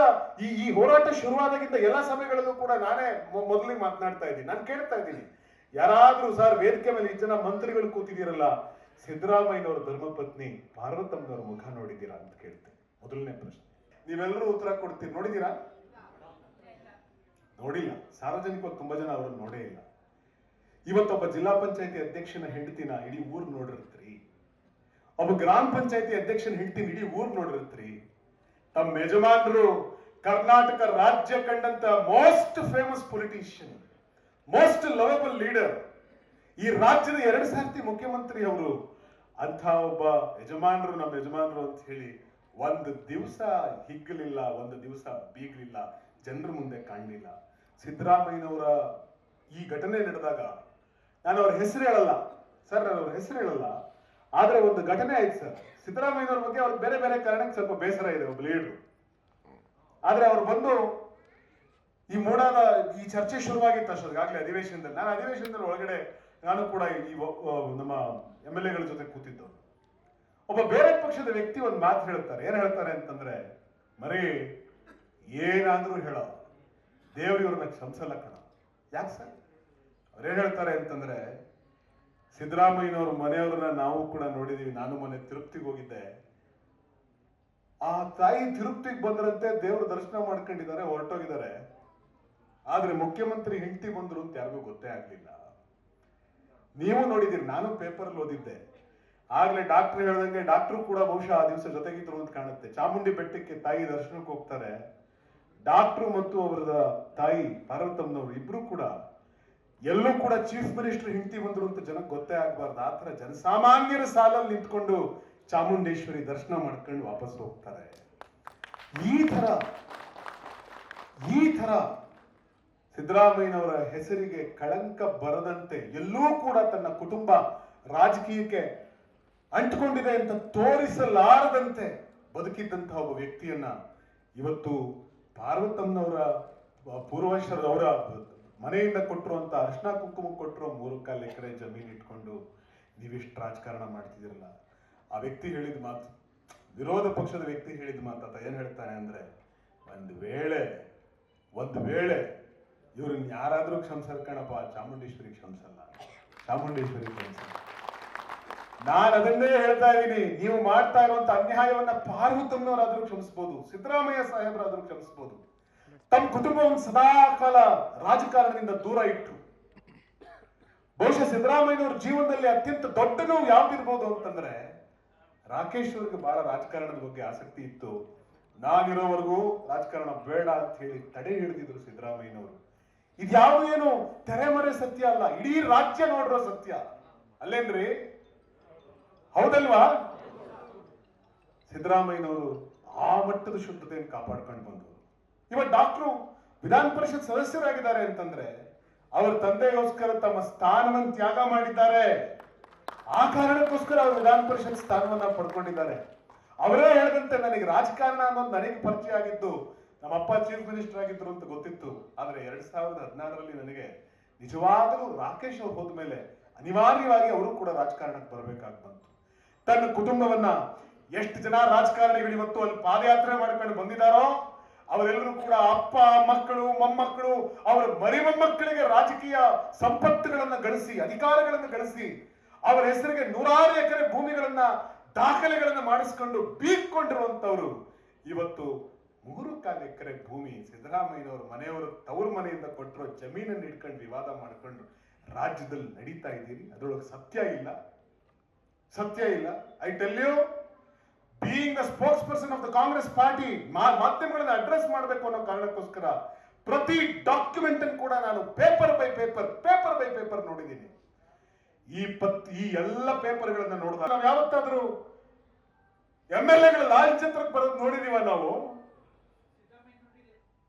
ಈ ಹೋರಾಟ ಶುರುವಾದಾಗಿಂದ ಎಲ್ಲ ಸಭೆಗಳಲ್ಲೂ ಕೂಡ ನಾನೇ ಮೊದಲಿಗೆ ಮಾತನಾಡ್ತಾ ಇದ್ದೀನಿ. ನಾನು ಕೇಳ್ತಾ ಇದ್ದೀನಿ, ಯಾರಾದ್ರೂ ಸರ್ ವೇದಿಕೆ ಮೇಲೆ ಈ ಜನ ಮಂತ್ರಿಗಳು ಕೂತಿದ್ದೀರಲ್ಲ, ಸಿದ್ದರಾಮಯ್ಯನವರ ಧರ್ಮಪತ್ನಿ ಪಾರ್ವತಮ್ಮನವರ ಮುಖ ನೋಡಿದ್ದೀರಾ ಅಂತ ಕೇಳ್ತೇನೆ. ಮೊದಲನೇ ಪ್ರಶ್ನೆ. ನೀವೆಲ್ಲರೂ ಉತ್ತರ ಕೊಡ್ತೀರಿ, ನೋಡಿದ್ದೀರಾ? ನೋಡಿಲ್ಲ. ಸಾರ್ವಜನಿಕವಾಗಿ ತುಂಬಾ ಜನ ಅವರನ್ನು ನೋಡೇ ಇಲ್ಲ. ಇವತ್ತೊಬ್ಬ ಜಿಲ್ಲಾ ಪಂಚಾಯತಿ ಅಧ್ಯಕ್ಷನ ಹೆಂಡತಿನ ಇಡೀ ಊರ್ ನೋಡಿರ್ತೀರಿ, ಒಬ್ಬ ಗ್ರಾಮ ಪಂಚಾಯತಿ ಅಧ್ಯಕ್ಷನ ಹೆಂಡತಿನ ಇಡೀ ಊರ್ ನೋಡಿರ್ತೀರಿ. ತಮ್ಮ ಯಜಮಾನರು ಕರ್ನಾಟಕ ರಾಜ್ಯ ಕಂಡಂತ most famous politician, most lovable leader, ಈ ರಾಜ್ಯದ 2 ಸಾರ್ತಿ ಮುಖ್ಯಮಂತ್ರಿ ಅವರು. ಅಂತ ಒಬ್ಬ ಯಜಮಾನರು ನಮ್ಮ ಯಜಮಾನರು ಅಂತ ಹೇಳಿ ಒಂದು ದಿವಸ ಹಿಗ್ಗಲಿಲ್ಲ, ಒಂದು ದಿವಸ ಬೀಗಲಿಲ್ಲ, ಜನರ ಮುಂದೆ ಕಾಣಲಿಲ್ಲ. ಸಿದ್ದರಾಮಯ್ಯನವರ ಈ ಘಟನೆ ನಡೆದಾಗ ನಾನು ಅವ್ರ ಹೆಸರು ಹೇಳಲ್ಲ ಸರ್, ನಾನು ಅವ್ರ ಹೆಸರು ಹೇಳಲ್ಲ, ಆದ್ರೆ ಒಂದು ಘಟನೆ ಆಯ್ತು ಸರ್. ಸಿದ್ದರಾಮಯ್ಯನವ್ರ ಬಗ್ಗೆ ಅವ್ರಿಗೆ ಬೇರೆ ಬೇರೆ ಕಾರಣಕ್ಕೆ ಸ್ವಲ್ಪ ಬೇಸರ ಇದೆ ಒಬ್ಬ ಲೀಡರು. ಆದ್ರೆ ಅವ್ರು ಬಂದು ಈ ಮೂಡಾದ ಈ ಚರ್ಚೆ ಶುರುವಾಗಿತ್ತು ಅಷ್ಟೊತ್ತಿಗಾಗ್ಲೇ ಅಧಿವೇಶನದಲ್ಲಿ. ನಾನು ಅಧಿವೇಶನದಲ್ಲಿ ಒಳಗಡೆ ನಾನು ಕೂಡ ಈ ನಮ್ಮ MLA ಗಳ ಜೊತೆ ಕೂತಿದ್ದು. ಒಬ್ಬ ಬೇರೆ ಪಕ್ಷದ ವ್ಯಕ್ತಿ ಒಂದು ಮಾತು ಹೇಳ್ತಾರೆ. ಏನ್ ಹೇಳ್ತಾರೆ ಅಂತಂದ್ರೆ, ಮರಿ ಏನಾದ್ರೂ ಹೇಳೋ, ದೇವ್ರು ಇವ್ರನ್ನ ಕ್ಷಮಿಸಲ್ಲ ಕಣ. ಯಾಕೆ ಸರ್? ಅವ್ರೇನ್ ಹೇಳ್ತಾರೆ ಅಂತಂದ್ರೆ, ಸಿದ್ದರಾಮಯ್ಯನವ್ರ ಮನೆಯವ್ರನ್ನ ನಾವು ಕೂಡ ನೋಡಿದೀವಿ. ನಾನು ಮೊನ್ನೆ ತಿರುಪ್ತಿಗೆ ಹೋಗಿದ್ದೆ. ಆ ತಾಯಿ ತಿರುಪ್ತಿಗೆ ಬಂದ್ರಂತೆ, ದೇವ್ರ ದರ್ಶನ ಮಾಡ್ಕೊಂಡಿದ್ದಾರೆ, ಹೊರಟೋಗಿದ್ದಾರೆ. ಆದ್ರೆ ಮುಖ್ಯಮಂತ್ರಿ ಹೆಂಡತಿ ಬಂದ್ರು ಅಂತ ಯಾರಿಗೂ ಗೊತ್ತೇ ಆಗ್ಲಿಲ್ಲ. ನೀವು ನೋಡಿದಿರಿ, ನಾನು ಪೇಪರ್ ಅಲ್ಲಿ ಓದಿದ್ದೆ. ಆಗ್ಲೇ ಡಾಕ್ಟರ್ ಹೇಳ್ದಂಗೆ ಡಾಕ್ಟರ್ ಕೂಡ ಬಹುಶಃ ಆ ದಿವಸ ಜೊತೆಗಿದ್ರು ಅಂತ ಕಾಣುತ್ತೆ. ಚಾಮುಂಡಿ ಬೆಟ್ಟಕ್ಕೆ ತಾಯಿ ದರ್ಶನಕ್ಕೆ ಹೋಗ್ತಾರೆ. ಡಾಕ್ಟರ್ ಮತ್ತು ಅವರ ತಾಯಿ ಪಾರ್ವತಮ್ಮನವರು ಇಬ್ರು ಕೂಡ ಎಲ್ಲೂ ಕೂಡ ಚೀಫ್ ಮಿನಿಸ್ಟರ್ ಹೆಂಡತಿ ಬಂದ್ರು ಅಂತ ಜನಕ್ಕೆ ಗೊತ್ತೇ ಆಗ್ಬಾರ್ದು. ಆ ತರ ಜನಸಾಮಾನ್ಯರ ಸಾಲಲ್ಲಿ ನಿಂತ್ಕೊಂಡು ಚಾಮುಂಡೇಶ್ವರಿ ದರ್ಶನ ಮಾಡ್ಕೊಂಡು ವಾಪಸ್ ಹೋಗ್ತಾರೆ. ಈ ತರ ಸಿದ್ದರಾಮಯ್ಯನವರ ಹೆಸರಿಗೆ ಕಳಂಕ ಬರದಂತೆ, ಎಲ್ಲೂ ಕೂಡ ತನ್ನ ಕುಟುಂಬ ರಾಜಕೀಯಕ್ಕೆ ಅಂಟ್ಕೊಂಡಿದೆ ಅಂತ ತೋರಿಸಲಾರದಂತೆ ಬದುಕಿದ್ದಂತಹ ಒಬ್ಬ ವ್ಯಕ್ತಿಯನ್ನ ಇವತ್ತು ಪಾರ್ವತಮ್ಮನವರ ಪೂರ್ವಜರವರ ಮನೆಯಿಂದ ಕೊಟ್ಟಿರುವಂತ ಅರ್ಶನ ಕುಂಕುಮ ಕೊಟ್ಟಿರೋ 3.25 ಎಕರೆ ಜಮೀನು ಇಟ್ಕೊಂಡು ನೀವಿಷ್ಟು ರಾಜಕಾರಣ ಮಾಡ್ತಿದಿರಲ್ಲ. ಆ ವ್ಯಕ್ತಿ ಹೇಳಿದ ಮಾತು, ವಿರೋಧ ಪಕ್ಷದ ವ್ಯಕ್ತಿ ಹೇಳಿದ ಮಾತಾತ ಏನ್ ಹೇಳ್ತಾನೆ ಅಂದ್ರೆ, ಒಂದು ವೇಳೆ ಇವ್ರನ್ನ ಯಾರಾದ್ರೂ ಕ್ಷಮಿಸಲ್ ಕಣಪ್ಪ, ಚಾಮುಂಡೇಶ್ವರಿ ಕ್ಷಮಿಸಲ್ಲ, ಚಾಮುಂಡೇಶ್ವರಿ ಕ್ಷಮಿಸಲ್ಲ. ನಾನು ಅದನ್ನೇ ಹೇಳ್ತಾ ಇದ್ದೀನಿ. ನೀವು ಮಾಡ್ತಾ ಇರುವಂತ ಅನ್ಯಾಯವನ್ನ ಪಾರ್ವತಮ್ಮನವರಾದ್ರೂ ಕ್ಷಮಿಸಬಹುದು, ಸಿದ್ದರಾಮಯ್ಯ ಸಾಹೇಬರಾದ್ರೂ ಕ್ಷಮಿಸಬಹುದು. ತಮ್ಮ ಕುಟುಂಬವನ್ನು ಸದಾ ಕಾಲ ರಾಜಕಾರಣದಿಂದ ದೂರ ಇಟ್ಟು, ಬಹುಶಃ ಸಿದ್ದರಾಮಯ್ಯನವ್ರ ಜೀವನದಲ್ಲಿ ಅತ್ಯಂತ ದೊಡ್ಡ ನೋವು ಯಾವ್ದಿರ್ಬೋದು ಅಂತಂದ್ರೆ, ರಾಕೇಶ್ ಅವ್ರಿಗೆ ಬಹಳ ರಾಜಕಾರಣದ ಬಗ್ಗೆ ಆಸಕ್ತಿ ಇತ್ತು. ನಾನಿರೋವರೆಗೂ ರಾಜಕಾರಣ ಬೇಡ ಅಂತ ಹೇಳಿ ತಡೆ ಹಿಡಿದಿದ್ರು ಸಿದ್ದರಾಮಯ್ಯನವರು. ಇದ್ಯಾವುದು ಏನು ತೆರೆಮರೆ ಸತ್ಯ ಅಲ್ಲ, ಇಡೀ ರಾಜ್ಯ ನೋಡಿರೋ ಸತ್ಯ ಅಲ್ಲೇನ್ರಿ? ಹೌದಲ್ವಾ? ಸಿದ್ದರಾಮಯ್ಯನವರು ಆ ಮಟ್ಟದ ಶುದ್ಧತೆಯನ್ನು ಕಾಪಾಡ್ಕೊಂಡು ಬಂದರು. ಇವತ್ತು ಡಾಕ್ಟ್ರು ವಿಧಾನ ಪರಿಷತ್ ಸದಸ್ಯರಾಗಿದ್ದಾರೆ ಅಂತಂದ್ರೆ ಅವ್ರ ತಂದೆಗೋಸ್ಕರ ತಮ್ಮ ಸ್ಥಾನವನ್ನು ತ್ಯಾಗ ಮಾಡಿದ್ದಾರೆ. ಆ ಕಾರಣಕ್ಕೋಸ್ಕರ ಅವರು ವಿಧಾನ ಪರಿಷತ್ ಸ್ಥಾನವನ್ನ ಪಡ್ಕೊಂಡಿದ್ದಾರೆ. ಅವರೇ ಹೇಳಿದಂತೆ, ನನಗೆ ರಾಜಕಾರಣ ಅನ್ನೋದು ನನಗೆ ಪರಿಚಯ ಆಗಿದ್ದು ನಮ್ಮಪ್ಪ ಚೀಫ್ ಮಿನಿಸ್ಟರ್ ಆಗಿದ್ರು ಅಂತ ಗೊತ್ತಿತ್ತು. ಆದ್ರೆ 2016ರಲ್ಲಿ ನನಗೆ ನಿಜವಾಗಲೂ ರಾಕೇಶ್ ಅವ್ರು ಹೋದ್ಮೇಲೆ ಅನಿವಾರ್ಯವಾಗಿ ಅವರು ಕೂಡ ರಾಜಕಾರಣಕ್ಕೆ ಬರಬೇಕಾಗಿ ಬಂತು. ತನ್ನ ಕುಟುಂಬವನ್ನ ಎಷ್ಟು ಜನ ರಾಜಕಾರಣಿಗಳು ಇವತ್ತು ಅಲ್ಲಿ ಪಾದಯಾತ್ರೆ ಮಾಡ್ಕೊಂಡು ಬಂದಿದ್ದಾರೋ ಅವರೆಲ್ಲರೂ ಕೂಡ ಅಪ್ಪ, ಮಕ್ಕಳು, ಮೊಮ್ಮಕ್ಕಳು, ಅವರ ಮರಿ ಮೊಮ್ಮಕ್ಕಳಿಗೆ ರಾಜಕೀಯ ಸಂಪತ್ತುಗಳನ್ನ ಗಳಿಸಿ, ಅಧಿಕಾರಗಳನ್ನು ಗಳಿಸಿ, ಅವರ ಹೆಸರಿಗೆ 100 ಎಕರೆ ಭೂಮಿಗಳನ್ನ, ದಾಖಲೆಗಳನ್ನ ಮಾಡಿಸ್ಕೊಂಡು ಬೀಳ್ಕೊಂಡಿರುವಂತವ್ರು ಇವತ್ತು 3.25 ಎಕರೆ ಭೂಮಿ ಸಿದ್ದರಾಮಯ್ಯನವ್ರ ಮನೆಯವರು ತವರು ಮನೆಯಿಂದ ಕೊಟ್ಟಿರೋ ಜಮೀನನ್ನು ಇಟ್ಕೊಂಡು ವಿವಾದ ಮಾಡ್ಕೊಂಡು ರಾಜ್ಯದಲ್ಲಿ ನಡೀತಾ ಇದ್ದೀರಿ. ಅದರೊಳಗೆ ಸತ್ಯ ಇಲ್ಲ. I tell you, being the spokesperson of the Congress party, ಮಾಧ್ಯಮಗಳನ್ನ ಅಡ್ರೆಸ್ ಮಾಡಬೇಕು ಅನ್ನೋ ಕಾರಣಕ್ಕೋಸ್ಕರ ಪ್ರತಿ ಡಾಕ್ಯುಮೆಂಟ್ ಅನ್ನು ಕೂಡ ನಾನು ಪೇಪರ್ ಬೈ ಪೇಪರ್ ನೋಡಿದ್ದೀನಿ. ಈ ಎಲ್ಲ ಪೇಪರ್ಗಳನ್ನ ನೋಡಿದಾಗ ನಾವು ಯಾವತ್ತಾದ್ರೂ MLAಗಳ ಲಾಂಛನಕ್ಕೆ ಬರೋದು ನೋಡಿದೀವ ನಾವು?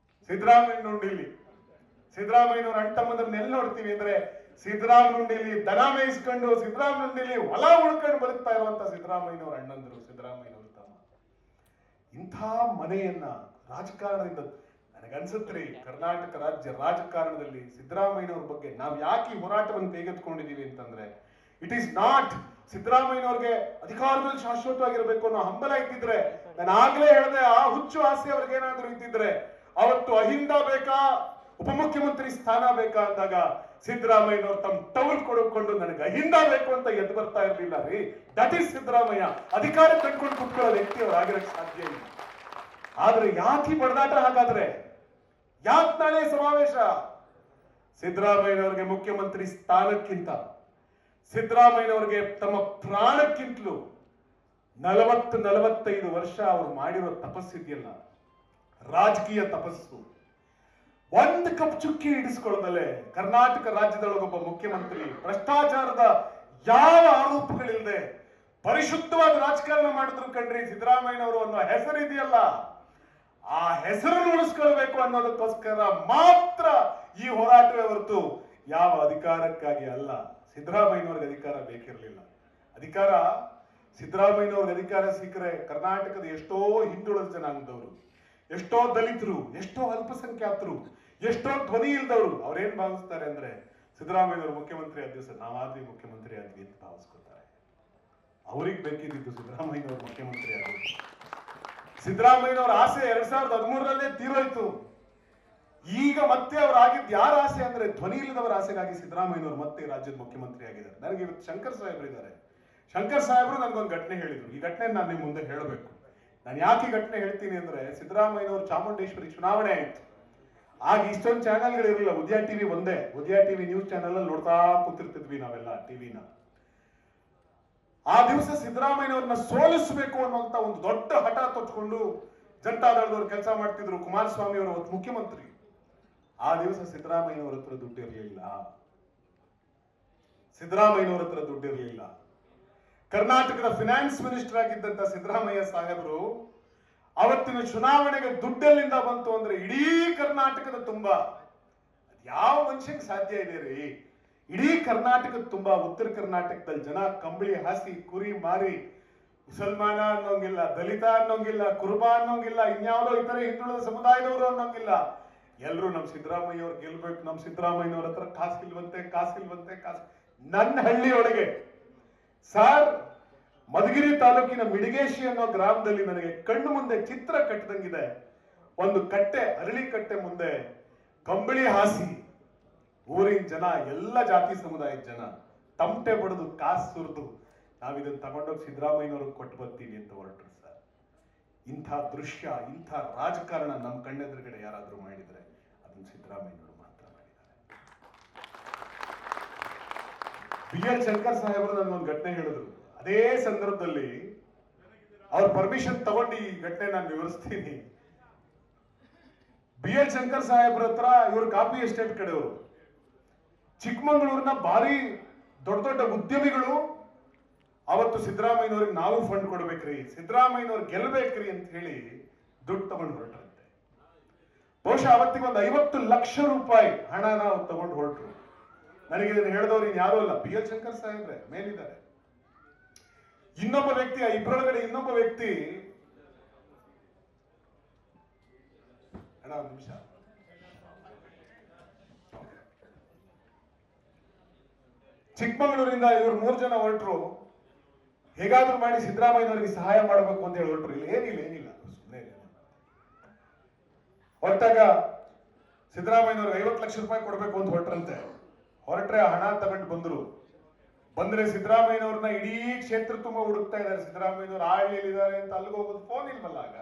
ಸಿದ್ದರಾಮಯ್ಯನವ್ರ ಅಣ್ತಮ್ಮದನ್ನ ಎಲ್ಲಿ ನೋಡ್ತೀವಿ ಅಂದ್ರೆ, ಸಿದ್ದರಾಮನುಂಡಿಲಿ ದನ ಮೇಯಿಸ್ಕೊಂಡು, ಸಿದ್ದರಾಮನುಂಡಿಲಿ ಹೊಲ ಉಳ್ಕೊಂಡು ಬದುಕ್ತಾ ಇರುವಂತ ಸಿದ್ದರಾಮಯ್ಯನವ್ರ ಅಣ್ಣಂದ್ರು, ಸಿದ್ದರಾಮಯ್ಯನವ್ರ ತಮ್ಮ. ಇಂಥ ಮನೆಯನ್ನ ರಾಜಕಾರಣದಿಂದ, ನನಗನ್ಸುತ್ರಿ ಕರ್ನಾಟಕ ರಾಜ್ಯ ರಾಜಕಾರಣದಲ್ಲಿ ಸಿದ್ದರಾಮಯ್ಯನವ್ರ ಬಗ್ಗೆ ನಾವು ಯಾಕೆ ಈ ಹೋರಾಟವನ್ನು ಕೈಗೆತ್ತಿಕೊಂಡಿದೀವಿ ಅಂತಂದ್ರೆ, ಇಟ್ ಈಸ್ ನಾಟ್ ಸಿದ್ದರಾಮಯ್ಯನವ್ರಿಗೆ ಅಧಿಕಾರದಲ್ಲಿ ಶಾಶ್ವತವಾಗಿರ್ಬೇಕು ಅನ್ನೋ ಹಂಬಲ ಇದ್ದಿದ್ರೆ, ನಾನು ಆಗ್ಲೇ ಹೇಳಿದೆ, ಆ ಹುಚ್ಚು ಆಸೆ ಅವ್ರಿಗೇನಾದ್ರೂ ಇದ್ದಿದ್ರೆ ಅವತ್ತು ಅಹಿಂದ ಬೇಕಾ, ಉಪಮುಖ್ಯಮಂತ್ರಿ ಸ್ಥಾನ ಬೇಕಾ ಅಂದಾಗ ಸಿದ್ದರಾಮಯ್ಯನವ್ರು ತಮ್ಮ ಟವಲ್ ಕೊಡ್ಕೊಂಡು ನನಗೆ ಅಹಿಂದ ಬೇಕು ಅಂತ ಎದ್ದು ಬರ್ತಾ ಇರ್ಲಿಲ್ಲ ರೀ. That is Siddaramaiah. ಅಧಿಕಾರ ಕಟ್ಕೊಂಡು ಕುತ್ಕೊಳ್ಳೋ ವ್ಯಕ್ತಿ ಅವ್ರು ಆಗಿರಕ್ಕೆ ಸಾಧ್ಯ ಇಲ್ಲ. ಆದ್ರೆ ಯಾಕೆ ಬಡದಾಟ? ಹಾಗಾದ್ರೆ ಯಾಕೆ ನಾಳೆ ಸಮಾವೇಶ? ಸಿದ್ದರಾಮಯ್ಯನವ್ರಿಗೆ ಮುಖ್ಯಮಂತ್ರಿ ಸ್ಥಾನಕ್ಕಿಂತ, ಸಿದ್ದರಾಮಯ್ಯನವ್ರಿಗೆ ತಮ್ಮ ಪ್ರಾಣಕ್ಕಿಂತಲೂ 40-45 ವರ್ಷ ಅವರು ಮಾಡಿರೋ ತಪಸ್ಸಿದೆಯಲ್ಲ, ರಾಜಕೀಯ ತಪಸ್ಸು, ಒಂದು ಕಪ್ ಚುಕ್ಕಿ ಹಿಡಿಸ್ಕೊಳ್ಳದಲ್ಲೇ ಕರ್ನಾಟಕ ರಾಜ್ಯದೊಳಗೊಬ್ಬ ಮುಖ್ಯಮಂತ್ರಿ ಭ್ರಷ್ಟಾಚಾರದ ಯಾವ ಆರೋಪಗಳಿಲ್ಲದೆ ಪರಿಶುದ್ಧವಾದ ರಾಜಕಾರಣ ಮಾಡಿದ್ರು ಕಣ್ರಿ ಸಿದ್ದರಾಮಯ್ಯನವರು ಅನ್ನೋ ಹೆಸರಿದೆಯಲ್ಲ, ಆ ಹೆಸರನ್ನು ಉಳಿಸ್ಕೊಳ್ಬೇಕು ಅನ್ನೋದಕ್ಕೋಸ್ಕರ ಮಾತ್ರ ಈ ಹೋರಾಟವೇ ಹೊರತು ಯಾವ ಅಧಿಕಾರಕ್ಕಾಗಿ ಅಲ್ಲ. ಸಿದ್ದರಾಮಯ್ಯನವ್ರಿಗೆ ಅಧಿಕಾರ ಬೇಕಿರಲಿಲ್ಲ. ಸಿದ್ದರಾಮಯ್ಯನವ್ರಿಗೆ ಅಧಿಕಾರ ಸಿಕ್ಕರೆ ಕರ್ನಾಟಕದ ಎಷ್ಟೋ ಹಿಂದುಳಿದ ಜನಾಂಗದವರು, ಎಷ್ಟೋ ದಲಿತರು, ಎಷ್ಟೋ ಅಲ್ಪಸಂಖ್ಯಾತರು, ಎಷ್ಟೋ ಧ್ವನಿ ಇಲ್ದವರು ಅವ್ರೇನ್ ಭಾವಿಸ್ತಾರೆ ಅಂದ್ರೆ, ಸಿದ್ದರಾಮಯ್ಯನವರು ಮುಖ್ಯಮಂತ್ರಿ ಆದ ದಿವಸ ನಾವಾದ್ವಿ ಮುಖ್ಯಮಂತ್ರಿ ಆದ್ವಿ ಅಂತ ಭಾವಿಸ್ಕೊತಾರೆ. ಅವ್ರಿಗೆ ಬೇಕಿದ್ದು ಸಿದ್ದರಾಮಯ್ಯನವರು ಮುಖ್ಯಮಂತ್ರಿ ಆಗೋದು. ಸಿದ್ದರಾಮಯ್ಯನವರ ಆಸೆ 2013ರಲ್ಲೇ ತೀರೋಯ್ತು. ಈಗ ಮತ್ತೆ ಅವ್ರು ಆಗಿದ್ದು ಯಾರ ಆಸೆ ಅಂದ್ರೆ ಧ್ವನಿ ಇಲ್ಲದವರ ಆಸೆಗಾಗಿ ಸಿದ್ದರಾಮಯ್ಯನವರು ಮತ್ತೆ ರಾಜ್ಯದ ಮುಖ್ಯಮಂತ್ರಿ ಆಗಿದ್ದಾರೆ. ನನಗೆ ಇವತ್ತು ಶಂಕರ್ ಸಾಹೇಬ್ರು ಇದ್ದಾರೆ. ಶಂಕರ್ ಸಾಹೇಬ್ರು ನನಗೊಂದು ಘಟನೆ ಹೇಳಿದ್ರು. ಈ ಘಟನೆ ನಾನು ನಿಮ್ಮ ಮುಂದೆ ಹೇಳಬೇಕು. ನಾನು ಯಾಕೆ ಈ ಘಟನೆ ಹೇಳ್ತೀನಿ ಅಂದ್ರೆ, ಸಿದ್ದರಾಮಯ್ಯನವರು ಚಾಮುಂಡೇಶ್ವರಿ ಚುನಾವಣೆ ಆಯ್ತು. ಆಗ ಇಷ್ಟೊಂದು ಚಾನೆಲ್ಗಳು ಇರಲಿಲ್ಲ. ಉದಯ ಟಿವಿ ಒಂದೇ, ಉದಯ ಟಿವಿ ನ್ಯೂಸ್ ಚಾನೆಲ್ ಅಲ್ಲಿ ನೋಡ್ತಾ ಕೂತಿರ್ತಿದ್ವಿ ನಾವೆಲ್ಲ ಟಿವಿನ. ಆ ದಿವಸ ಸಿದ್ದರಾಮಯ್ಯನವ್ರನ್ನ ಸೋಲಿಸಬೇಕು ಅನ್ನುವಂತ ಒಂದು ದೊಡ್ಡ ಹಠ ತೊಟ್ಕೊಂಡು ಜನತಾದಳದವರು ಕೆಲಸ ಮಾಡ್ತಿದ್ರು. ಕುಮಾರಸ್ವಾಮಿ ಅವರು ಅವತ್ತು ಮುಖ್ಯಮಂತ್ರಿ. ಆ ದಿವಸ ಸಿದ್ದರಾಮಯ್ಯನವರ ಹತ್ರ ದುಡ್ಡಿರಲಿಲ್ಲ. ಸಿದ್ದರಾಮಯ್ಯನವರ ಹತ್ರ ದುಡ್ಡಿರಲಿಲ್ಲ. ಕರ್ನಾಟಕದ ಫಿನಾನ್ಸ್ ಮಿನಿಸ್ಟರ್ ಆಗಿದ್ದಂತ ಸಿದ್ದರಾಮಯ್ಯ ಸಾಹೇಬರು ಅವತ್ತಿನ ಚುನಾವಣೆಗೆ ದುಡ್ಡೆಲ್ಲಿಂದ ಬಂತು ಅಂದ್ರೆ ಇಡೀ ಕರ್ನಾಟಕದ ತುಂಬಾ, ಯಾವ ಮನುಷ್ಯನಿಗೆ ಸಾಧ್ಯ ಇದೆ ರೀ? ಇಡೀ ಕರ್ನಾಟಕದ ತುಂಬಾ, ಉತ್ತರ ಕರ್ನಾಟಕದಲ್ಲಿ ಜನ ಕಂಬಳಿ ಹಾಸಿ ಕುರಿ ಮಾರಿ, ಮುಸಲ್ಮಾನ ಅನ್ನೋಂಗಿಲ್ಲ, ದಲಿತ ಅನ್ನೋಂಗಿಲ್ಲ, ಕುರುಬಾ ಅನ್ನೋಂಗಿಲ್ಲ, ಇನ್ಯಾವುದೋ ಇತರ ಹಿಂದುಳಿದ ಸಮುದಾಯದವರು ಅನ್ನೋಂಗಿಲ್ಲ. ಎಲ್ರು ನಮ್ ಸಿದ್ದರಾಮಯ್ಯ ಅವ್ರು ಗೆಲ್ಬೇಕು, ನಮ್ ಸಿದ್ದರಾಮಯ್ಯನವ್ರ ಹತ್ರ ಕಾಸಿಲ್ವಂತೆ. ನನ್ನ ಹಳ್ಳಿಯೊಳಗೆ ಸರ್, ಮಧುಗಿರಿ ತಾಲೂಕಿನ ಮಿಡಿಗೇಶಿ ಅನ್ನೋ ಗ್ರಾಮದಲ್ಲಿ ನನಗೆ ಕಣ್ಣು ಮುಂದೆ ಚಿತ್ರ ಕಟ್ಟದಂಗಿದೆ. ಒಂದು ಕಟ್ಟೆ, ಅರಳಿ ಕಟ್ಟೆ ಮುಂದೆ ಕಂಬಳಿ ಹಾಸಿ ಊರಿನ ಜನ, ಎಲ್ಲ ಜಾತಿ ಸಮುದಾಯದ ಜನ ತಮಟೆ ಬಡಿದು ಕಾಸು ಸುರಿದು ನಾವಿದನ್ನು ತಗೊಂಡೋಗಿ ಸಿದ್ದರಾಮಯ್ಯನವ್ರಿಗೆ ಕೊಟ್ಟು ಬರ್ತೀವಿ ಅಂತ ಹೊರಟ್ರು ಸರ್. ಇಂಥ ದೃಶ್ಯ, ಇಂಥ ರಾಜಕಾರಣ ನಮ್ಮ ಕಣ್ಣೆದುರುಗಡೆ ಯಾರಾದ್ರೂ ಮಾಡಿದ್ರೆ ಅದನ್ನು ಸಿದ್ದರಾಮಯ್ಯನವರು ಮಾತ್ರ ಮಾಡಿದ್ದಾರೆ. ಬಿ ಎಲ್ ಶಂಕರ್ ಸಾಹೇಬರು ನನ್ನೊಂದು ಘಟನೆ ಹೇಳಿದ್ರು. ಅದೇ ಸಂದರ್ಭದಲ್ಲಿ ಅವ್ರ ಪರ್ಮಿಷನ್ ತಗೊಂಡು ಈ ಘಟನೆ ನಾನು ವಿವರಿಸ್ತೀನಿ. ಬಿ ಎಲ್ ಶಂಕರ್ ಸಾಹೇಬ್ರ ಹತ್ರ ಇವರು ಕಾಪಿ ಎಸ್ಟೇಟ್ ಕಡೆಯವರು, ಚಿಕ್ಕಮಂಗ್ಳೂರಿನ ಭಾರಿ ದೊಡ್ಡ ದೊಡ್ಡ ಉದ್ಯಮಿಗಳು ಅವತ್ತು ಸಿದ್ದರಾಮಯ್ಯನವ್ರಿಗೆ ನಾವು ಫಂಡ್ ಕೊಡ್ಬೇಕ್ರಿ, ಸಿದ್ದರಾಮಯ್ಯನವ್ರು ಗೆಲ್ಬೇಕ್ರಿ ಅಂತ ಹೇಳಿ ದುಡ್ಡು ತಗೊಂಡು ಹೊರಟ್ರಂತೆ. ಬಹುಶಃ ಅವತ್ತಿಗೆ ಒಂದು 50 ಲಕ್ಷ ರೂಪಾಯಿ ಹಣನ ಅವ್ರು ತಗೊಂಡು ಹೊರಟ್ರು. ನನಗೆ ಇದನ್ನು ಹೇಳಿದವ್ರು ಇನ್ಯಾರೂ ಅಲ್ಲ, ಬಿ ಎಲ್ ಶಂಕರ್ ಸಾಹೇಬ್ರೆ ಮೇಲಿದ್ದಾರೆ. ಇನ್ನೊಬ್ಬ ವ್ಯಕ್ತಿ, ಇಬ್ಬರೊಳಗಡೆ ಇನ್ನೊಬ್ಬ ವ್ಯಕ್ತಿ, ಒಂದು ನಿಮಿಷ, ಚಿಕ್ಕಮಗಳೂರಿಂದ ಇವರು 3 ಜನ ಹೊರಟರು. ಹೇಗಾದ್ರೂ ಮಾಡಿ ಸಿದ್ದರಾಮಯ್ಯನವರಿಗೆ ಸಹಾಯ ಮಾಡಬೇಕು ಅಂತ ಹೇಳಿ ಹೊರಟರು. ಇಲ್ಲಿ ಏನಿಲ್ಲ ಸುಮ್ಮನೆ ಹೊರಟಾಗ ಸಿದ್ದರಾಮಯ್ಯನವ್ರಿಗೆ 50 ಲಕ್ಷ ರೂಪಾಯಿ ಕೊಡ್ಬೇಕು ಅಂತ ಹೊರಟ್ರಂತೆ. ಹೊರಟ್ರೆ ಹಣ ತಗೊಂಡು ಬಂದ್ರೆ ಸಿದ್ದರಾಮಯ್ಯನವ್ರನ್ನ ಇಡೀ ಕ್ಷೇತ್ರ ತುಂಬಾ ಹುಡುಕ್ತಾ ಇದ್ದಾರೆ. ಸಿದ್ದರಾಮಯ್ಯನವ್ರು ಆಳ್ಳಿದ್ದಾರೆ ಅಂತ ಅಲ್ಲಿಗೆ ಹೋಗೋದು, ಫೋನ್ ಇಲ್ವಲ್ಲ ಆಗ.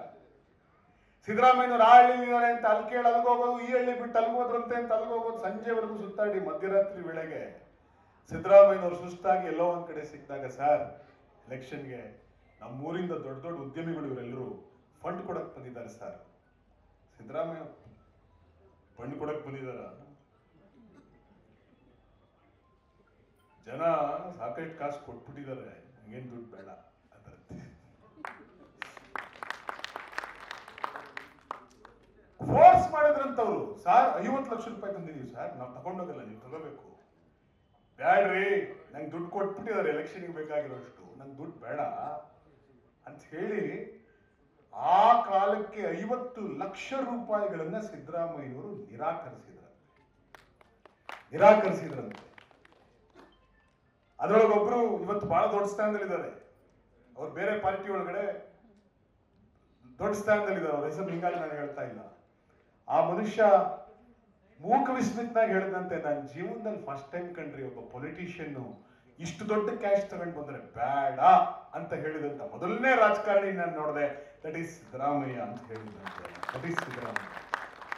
ಸಿದ್ದರಾಮಯ್ಯನವ್ರು ಆಳ್ಳಿದ್ದಾರೆ ಅಂತ ಅಲ್ಲಿ ಕೇಳಿ ಅಲ್ಲಿಗೆ ಹೋಗೋದು, ಈ ಹಳ್ಳಿ ಬಿಟ್ಟು ಅಲ್ಲಿಗೆ ಹೋದ್ರಂತೆ ಅಂತ ಅಲ್ಲಿಗೆ ಹೋಗೋದು, ಸಂಜೆವರೆಗೂ ಸುತ್ತಾಡಿ ಮಧ್ಯರಾತ್ರಿ ವೇಳೆಗೆ ಸಿದ್ದರಾಮಯ್ಯನವ್ರು ಸುಸ್ತಾಗಿ ಎಲ್ಲೋ ಒಂದ್ ಕಡೆ ಸಿಕ್ಕಿದಾಗ, ಸರ್ ಎಲೆಕ್ಷನ್ಗೆ ನಮ್ಮೂರಿಂದ ದೊಡ್ಡ ದೊಡ್ಡ ಉದ್ಯಮಿಗಳು ಇವರೆಲ್ಲರೂ ಫಂಡ್ ಕೊಡಕ್ ಬಂದಿದ್ದಾರೆ ಸರ್. ಸಿದ್ದರಾಮಯ್ಯ ಫಂಡ್ ಕೊಡಕ್ ಬಂದಿದಾರ? ಜನ ಸಾಕಷ್ಟು ಕಾಸು ಕೊಟ್ಬಿಟ್ಟಿದ್ದಾರೆ, ಹಂಗೇನ್ ದುಡ್ಡು ಬೇಡ ಅದರಂತೆ. ಫೋರ್ಸ್ ಮಾಡಿದ್ರಂತವ್ರು, ಸರ್ 50 ಲಕ್ಷ ರೂಪಾಯಿ ತಂದಿದೀವಿ ಸರ್, ನಾವು ತಗೊಂಡೋಗಲ್ಲ, ನೀವು ತಗೋಬೇಕು. ಬ್ಯಾಡ್ರಿ, ನಂಗೆ ದುಡ್ಡು ಕೊಟ್ಬಿಟ್ಟಿದ್ದಾರೆ ಎಲೆಕ್ಷನ್ಗೆ ಬೇಕಾಗಿರೋಷ್ಟು, ನಂಗೆ ದುಡ್ಡು ಬೇಡ ಅಂತ ಹೇಳಿ ಆ ಕಾಲಕ್ಕೆ 50 ಲಕ್ಷ ರೂಪಾಯಿಗಳನ್ನ ಸಿದ್ದರಾಮಯ್ಯನವರು ನಿರಾಕರಿಸಿದ್ರಂತೆ. ಅದರೊಳಗೊಬ್ರು ಇವತ್ತು ಬಹಳ ದೊಡ್ಡ ಸ್ಥಾನದಲ್ಲಿದ್ದಾರೆ. ಅವ್ರು ಬೇರೆ ಪಾರ್ಟಿ ಒಳಗಡೆ ದೊಡ್ಡ ಸ್ಥಾನದಲ್ಲಿದ್ದಾರೆ. ಅವ್ರ ಹೆಸರು ಹಿಂಗಾಗಿ ನಾನು ಹೇಳ್ತಾ ಇಲ್ಲ. ಆ ಮನುಷ್ಯ ಮೂಕ ವಿಸ್ಮಿತನಾಗಿ ಹೇಳಿದಂತೆ, ನನ್ನ ಜೀವನದಲ್ಲಿ ಫಸ್ಟ್ ಟೈಮ್ ಕಂಡ್ರಿ ಒಬ್ಬ ಪೊಲಿಟಿಷಿಯನ್ ಇಷ್ಟು ದೊಡ್ಡ ಕ್ಯಾಶ್ ತಗೊಂಡು ಬಂದ್ರೆ ಬೇಡ ಅಂತ ಹೇಳಿದಂತ ಮೊದಲನೇ ರಾಜಕಾರಣಿ ನಾನು ನೋಡಿದೆ. ದಟ್ ಈಸ್ ಸಿದ್ದರಾಮಯ್ಯ ಅಂತ ಹೇಳಿದಂತೆ. That is Siddaramaiah.